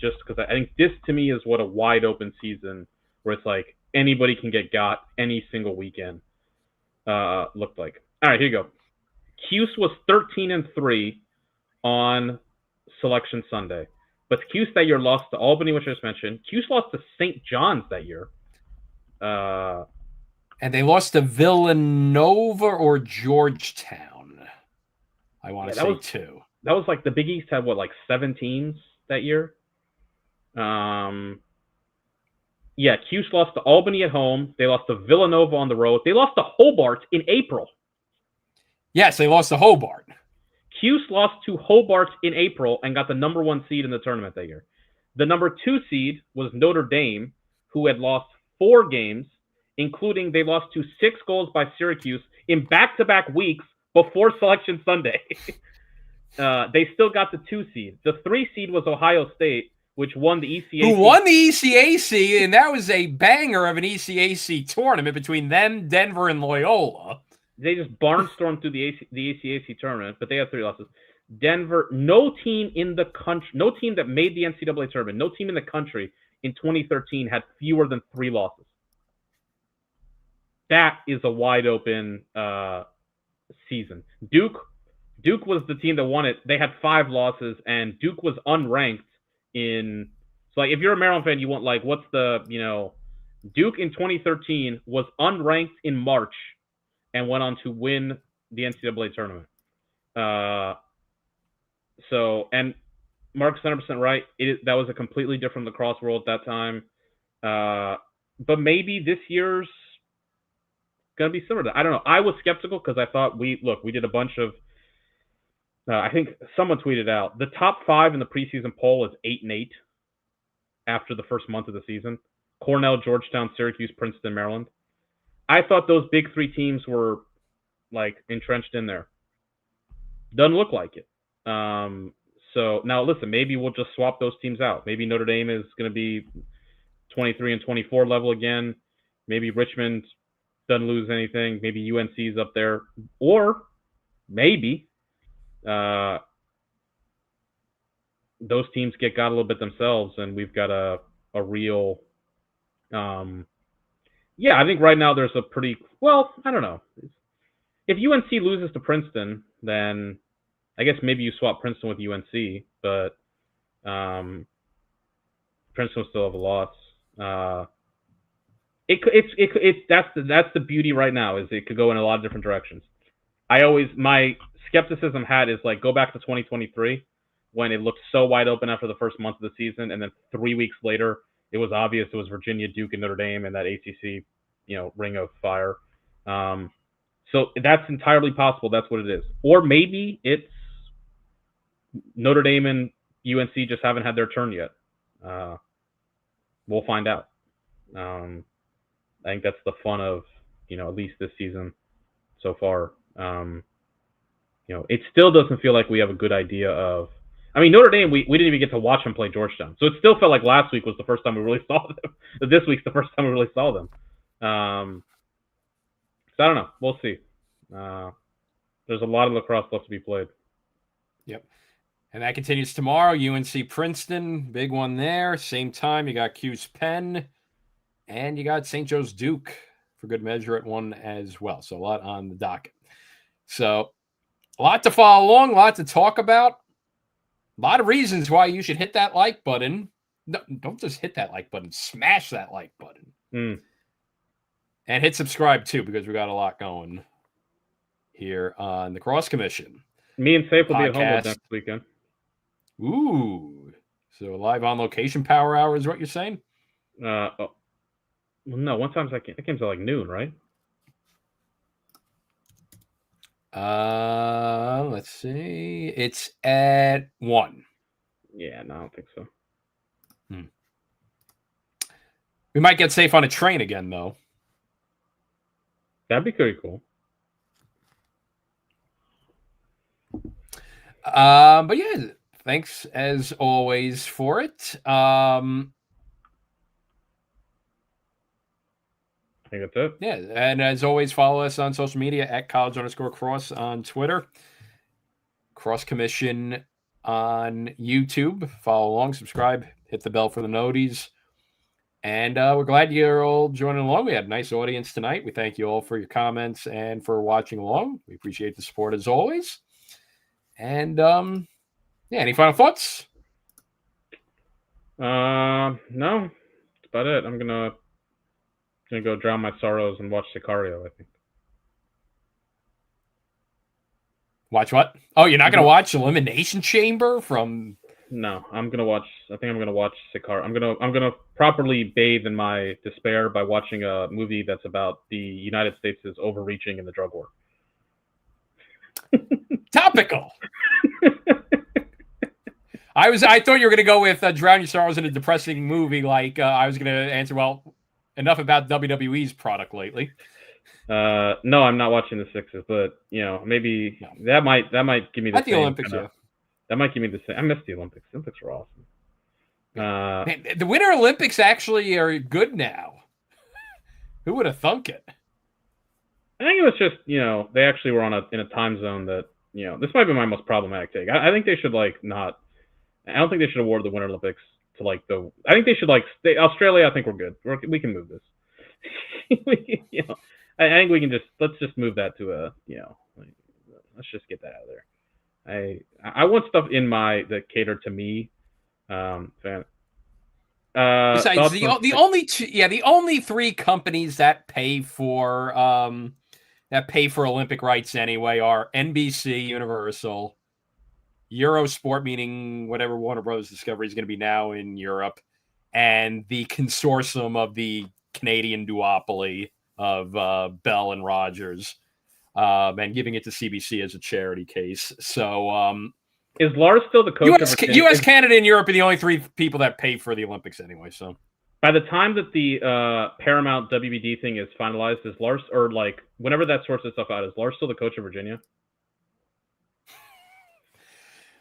Just because I think this to me is what a wide open season where it's like anybody can get got any single weekend looked like. All right, here you go. Cuse was 13-3 on Selection Sunday, but Cuse that year lost to Albany, which I just mentioned. Cuse lost to St. John's that year. And they lost to Villanova or Georgetown. I want to say two. That was like the Big East had what, like 7 teams that year? Yeah, Cuse lost to Albany at home. They lost to Villanova on the road. They lost to Hobart in April. Yes, they lost to Hobart. Cuse lost to Hobart in April and got the number 1 seed in the tournament that year. The number 2 seed was Notre Dame, who had lost 4 games, including they lost to 6 goals by Syracuse in back-to-back weeks before Selection Sunday. They still got the 2 seed. The 3 seed was Ohio State, which won the ECAC. Who won the ECAC, and that was a banger of an ECAC tournament between them, Denver, and Loyola. They just barnstormed through the ECAC tournament, but they had 3 losses. Denver, no team in the country, no team that made the NCAA tournament, no team in the country in 2013 had fewer than 3 losses. That is a wide open season. Duke was the team that won it. They had 5 losses, and Duke was unranked in. So, like, if you're a Maryland fan, you want, like, what's the, Duke in 2013 was unranked in March and went on to win the NCAA tournament. And Mark's 100% right. That was a completely different lacrosse world at that time. But maybe this year's going to be similar to that. I don't know. I was skeptical because I thought we did a bunch of I think someone tweeted out the top 5 in the preseason poll is 8-8 after the first month of the season. Cornell, Georgetown, Syracuse, Princeton, Maryland. I thought those big 3 teams were like entrenched in there. Doesn't look like it. So now listen, maybe we'll just swap those teams out. Maybe Notre Dame is going to be 23 and 24 level again. Maybe Richmond doesn't lose anything. Maybe UNC's up there, or maybe those teams get got a little bit themselves, and we've got a real. I think right now there's a pretty I don't know. If UNC loses to Princeton, then I guess maybe you swap Princeton with UNC, but Princeton will still have a loss. That's the beauty right now, is it could go in a lot of different directions. My skepticism is like, go back to 2023 when it looked so wide open after the first month of the season, and then 3 weeks later it was obvious it was Virginia, Duke, and Notre Dame in that ACC ring of fire. So that's entirely possible. That's what it is. Or maybe it's Notre Dame and UNC just haven't had their turn yet. We'll find out. I think that's the fun of, at least this season so far. It still doesn't feel like we have a good idea of. I mean, Notre Dame, we didn't even get to watch them play Georgetown. So it still felt like last week was the first time we really saw them. This week's the first time we really saw them. So I don't know. We'll see. There's a lot of lacrosse left to be played. Yep. And that continues tomorrow. UNC Princeton, big one there. Same time, you got Cuse Penn, and you got St. Joe's Duke for good measure at 1 as well. So a lot on the docket. So a lot to follow along, a lot to talk about. A lot of reasons why you should hit that like button. No, don't just hit that like button. Smash that like button. And hit subscribe, too, because we got a lot going here on the Cross Commission. Me and Safe will be at home next weekend. Ooh. So live on location power hour is what you're saying? No, one time that came to like noon, right? Let's see. It's at 1. Yeah, no, I don't think so. We might get Safe on a train again, though. That'd be pretty cool. But yeah, thanks as always for it. I think that's it. Yeah, and as always, follow us on social media at college_cross on Twitter, Cross Commission on YouTube. Follow along, subscribe, hit the bell for the noties. And we're glad you're all joining along. We had a nice audience tonight. We thank you all for your comments and for watching along. We appreciate the support as always. And any final thoughts? No, that's about it. I'm gonna go drown my sorrows and watch Sicario, I think. Watch what? Oh, you're not gonna watch Elimination Chamber from? No, I think I'm gonna watch Sicario. I'm gonna properly bathe in my despair by watching a movie that's about the United States' overreaching in the drug war. Topical. I thought you were gonna go with drown your sorrows in a depressing movie. Like I was gonna answer. Well, enough about WWE's product lately. No, I'm not watching the Sixers, but maybe that might give me the same Olympics. Yeah. That might give me the same. I miss the Olympics. The Olympics were awesome. Man, the Winter Olympics actually are good now. Who would have thunk it? I think it was just they actually were in a time zone that this might be my most problematic take. I think they should not. I don't think they should award the Winter Olympics to I think they should stay Australia. I think we're good. We can move this. I think we can let's just move that to let's just get that out of there. I want stuff in that cater to me. Besides, the only three companies that pay for Olympic rights anyway are NBC, Universal, Eurosport, meaning whatever Warner Bros. Discovery is going to be now in Europe, and the consortium of the Canadian duopoly of Bell and Rogers. And giving it to CBC as a charity case. So, is Lars still the coach? U.S., Canada, and Europe are the only three people that pay for the Olympics anyway. So, by the time that the Paramount WBD thing is finalized, is Lars whenever that sorts of stuff out, is Lars still the coach of Virginia?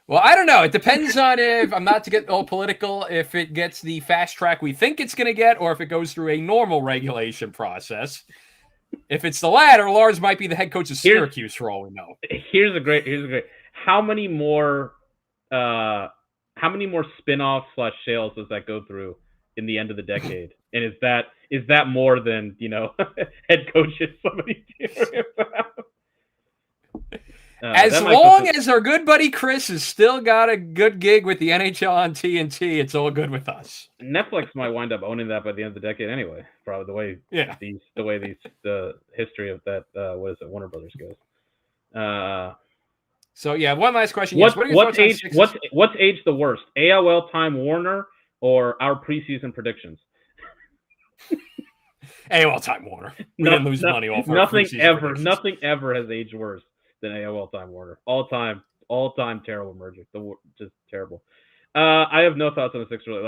Well, I don't know. It depends on if I'm not to get all political. If it gets the fast track we think it's going to get, or if it goes through a normal regulation process. If it's the latter, Lars might be the head coach of Syracuse for all we know. Here's a great. How many more spin-offs / sales does that go through in the end of the decade? And is that more than head coaches somebody's hearing about? As long as our good buddy Chris has still got a good gig with the NHL on TNT, it's all good with us. Netflix might wind up owning that by the end of the decade anyway. Probably the history of that Warner Brothers goes. So yeah, one last question. What's age the worst? AOL Time Warner or our preseason predictions? AOL Time Warner. We didn't lose money off our preseason. Nothing ever has aged worse than AOL Time Warner. All time terrible merger. Just terrible. I have no thoughts on the Sixers.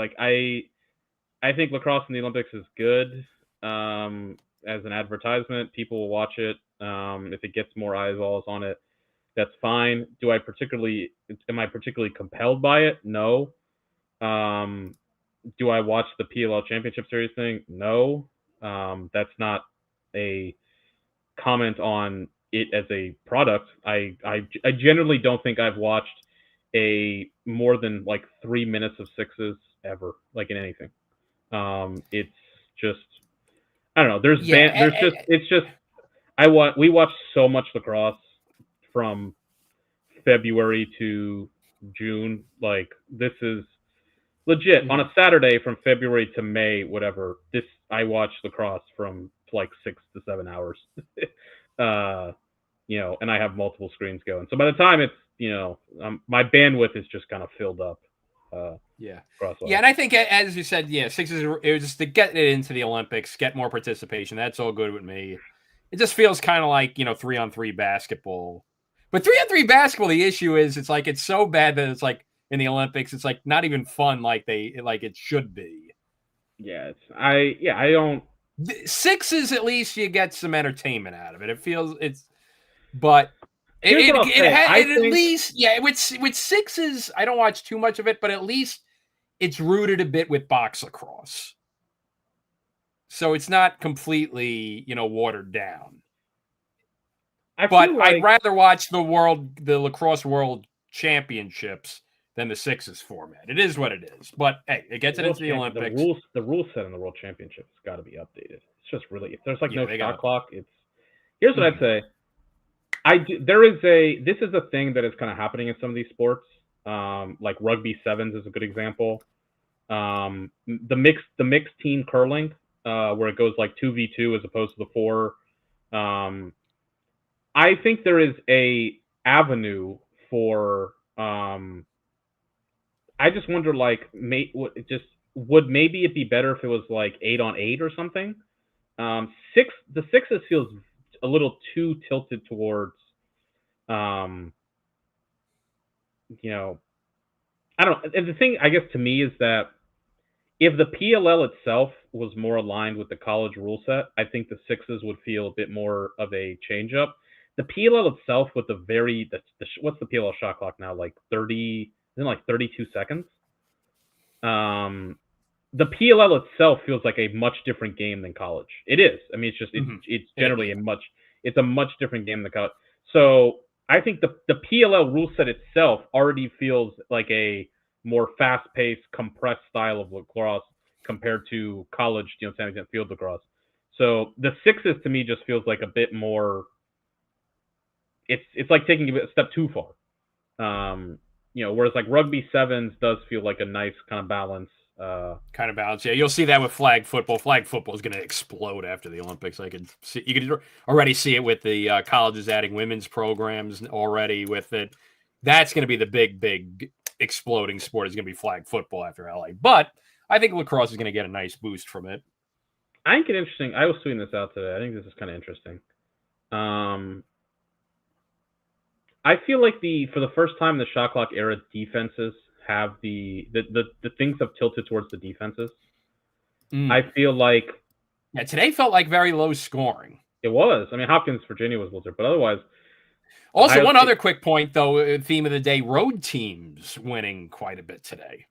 I think lacrosse in the Olympics is good as an advertisement. People will watch it. If it gets more eyeballs on it, that's fine. Am I particularly compelled by it? No. Do I watch the PLL Championship Series thing? No. That's not a comment on it as a product. I generally don't think I've watched a more than 3 minutes of sixes ever, in anything. It's just, I don't know. We watch so much lacrosse from February to June. This is legit on a Saturday from February to May, whatever. I watch lacrosse from 6 to 7 hours. And I have multiple screens going. So by the time it's, my bandwidth is just kind of filled up. And I think, as you said, Sixers, it was just to get it into the Olympics, get more participation. That's all good with me. It just feels kind of like, 3-on-3 basketball. But 3-on-3 basketball, the issue is it's so bad that it's in the Olympics, it's not even fun like it should be. Yeah, I don't. Sixes, at least you get some entertainment out of it. It feels with sixes, I don't watch too much of it, but at least it's rooted a bit with box lacrosse. So it's not completely, watered down. I But feel like I'd rather watch the Lacrosse World Championships than the sixes format. It is what it is. But hey, it gets it into the Olympics. the rules set in the World Championships got to be updated. It's just really, if there's like Yeah, no they shot gotta- clock, here's what I'd say. This is a thing that is kind of happening in some of these sports. Like rugby sevens is a good example. The mixed team curling, where it goes like 2v2 as opposed to the 4. I think there is a avenue for. I just wonder, like, would maybe it be better if it was like 8-on-8 or something? The sixes feels a little too tilted towards, I don't know. And the thing, I guess, to me is that if the PLL itself was more aligned with the college rule set, I think the sixes would feel a bit more of a change up. The PLL itself with what's the PLL shot clock now? Like 32 seconds. The PLL itself feels like a much different game than college. It is. I mean, it's generally a much different game than college. So I think the PLL rule set itself already feels like a more fast-paced, compressed style of lacrosse compared to college, San Diego field lacrosse. So the sixes to me just feels like a bit more. It's like taking a step too far. Whereas like rugby sevens does feel like a nice kind of balance. Yeah, you'll see that with flag football. Flag football is going to explode after the Olympics. You could already see it with the colleges adding women's programs already with it. That's going to be the big exploding sport. Is going to be flag football after LA. But I think lacrosse is going to get a nice boost from it. I think it's interesting. I was tweeting this out today. I think this is kind of interesting. I feel like for the first time in the shot clock era, defenses have the things have tilted towards the defenses. I feel like today felt like very low scoring. It was. I mean, Hopkins, Virginia was loser, but otherwise. Also, one other quick point, though, theme of the day: road teams winning quite a bit today.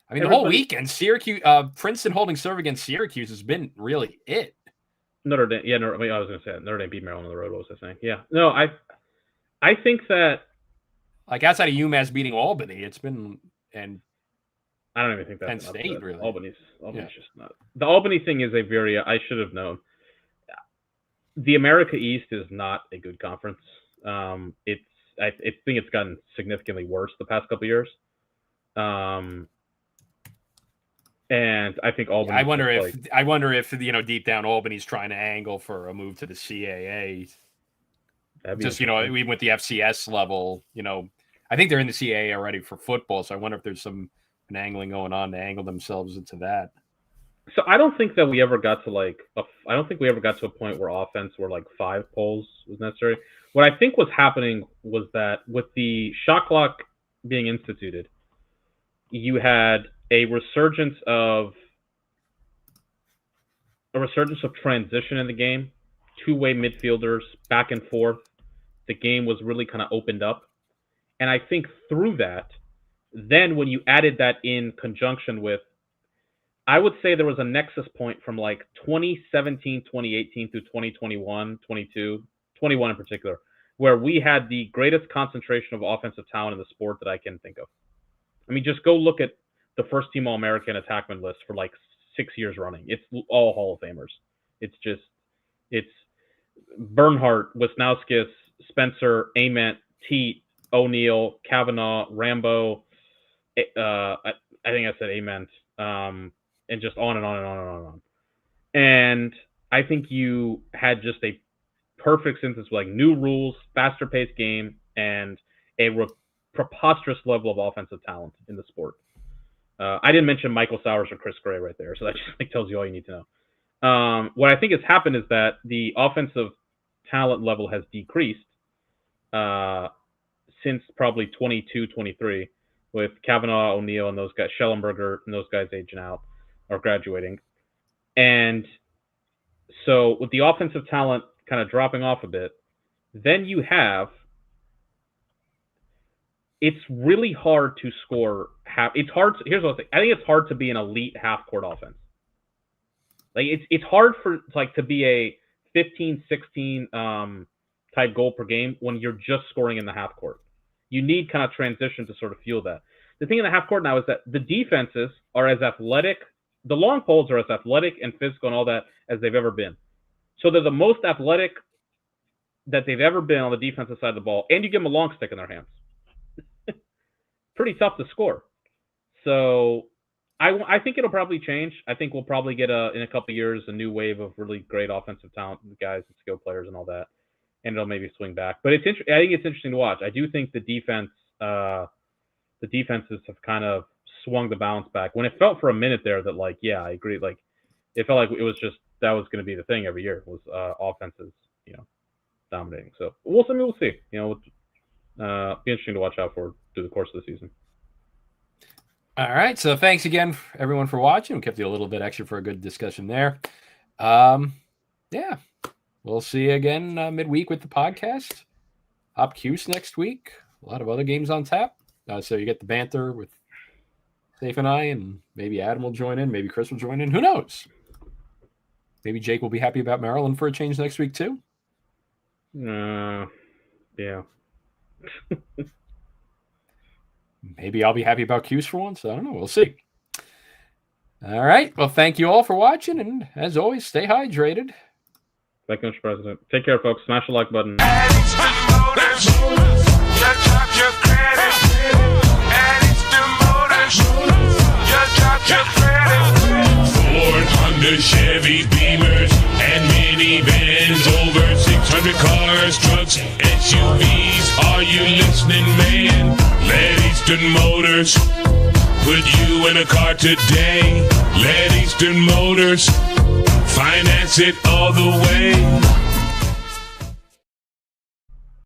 I mean, the whole weekend, Syracuse, Princeton holding serve against Syracuse has been really it. Notre Dame, I was going to say Notre Dame beat Maryland on the road. What was I saying? Yeah, no, I think that, like, outside of UMass beating Albany, it's been, and I don't even think that's Penn State, really. Albany's just not. The Albany thing is I should have known. The America East is not a good conference. I think it's gotten significantly worse the past couple of years. And I think Albany. I wonder if deep down Albany's trying to angle for a move to the CAA. Just even with the FCS level, I think they're in the CAA already for football. So I wonder if there's an angling going on to angle themselves into that. So I don't think that we ever got to a point where offense were like 5 poles was necessary. What I think was happening was that with the shot clock being instituted, you had a resurgence of transition in the game, two-way midfielders back and forth. The game was really kind of opened up. And I think through that, then when you added that in conjunction with, I would say there was a nexus point from like 2017, 2018 through 2021, 22, 21 in particular, where we had the greatest concentration of offensive talent in the sport that I can think of. I mean, just go look at the first team All-American attackman list for like 6 years running. It's all Hall of Famers. It's Bernhardt, Wisnauskas, Spencer, Ament, Teat, O'Neill, Kavanaugh, Rambo. I think I said Ament, and just on and on and on and on and on. And I think you had just a perfect synthesis with like new rules, faster paced game, and a preposterous level of offensive talent in the sport. I didn't mention Michael Sowers or Chris Gray right there, so that just tells you all you need to know. What I think has happened is that the offensive talent level has decreased since probably 22, 23, with Kavanaugh, O'Neill, and those guys, Schellenberger, and those guys aging out or graduating. And so with the offensive talent kind of dropping off a bit, then you have, it's really hard to score here's what I think. I think it's hard to be an elite half-court offense. Like it's hard for to be a 15, 16 type goal per game when you're just scoring in the half court. You need kind of transition to sort of fuel that. The thing in the half court now is that the defenses are as athletic. The long poles are as athletic and physical and all that as they've ever been. So they're the most athletic that they've ever been on the defensive side of the ball, and you give them a long stick in their hands. Pretty tough to score. So I think it'll probably change. I think we'll probably get in a couple of years a new wave of really great offensive talent guys and skill players and all that, and it'll maybe swing back. But I think it's interesting to watch. I do think the defenses have kind of swung the balance back. When it felt for a minute there that I agree. It felt like it was just that was going to be the thing every year was offenses, dominating. So we'll see. Be interesting to watch out for through the course of the season. All right. So thanks again, everyone, for watching. We kept you a little bit extra for a good discussion there. Yeah. We'll see you again midweek with the podcast. Hop Cuse next week. A lot of other games on tap. So you get the banter with Safe and I, and maybe Adam will join in. Maybe Chris will join in. Who knows? Maybe Jake will be happy about Maryland for a change next week, too. Yeah. Maybe I'll be happy about Cuse for once. I don't know. We'll see. All right. Well, thank you all for watching. And as always, stay hydrated. Thank you, Mr. President. Take care, folks. Smash the like button. Ford, Honda, Chevy, Beamers, and minivans. Over 600 cars, trucks, SUVs. Are you listening, man? Let Eastern Motors put you in a car today. Let Eastern Motors finance it all the way.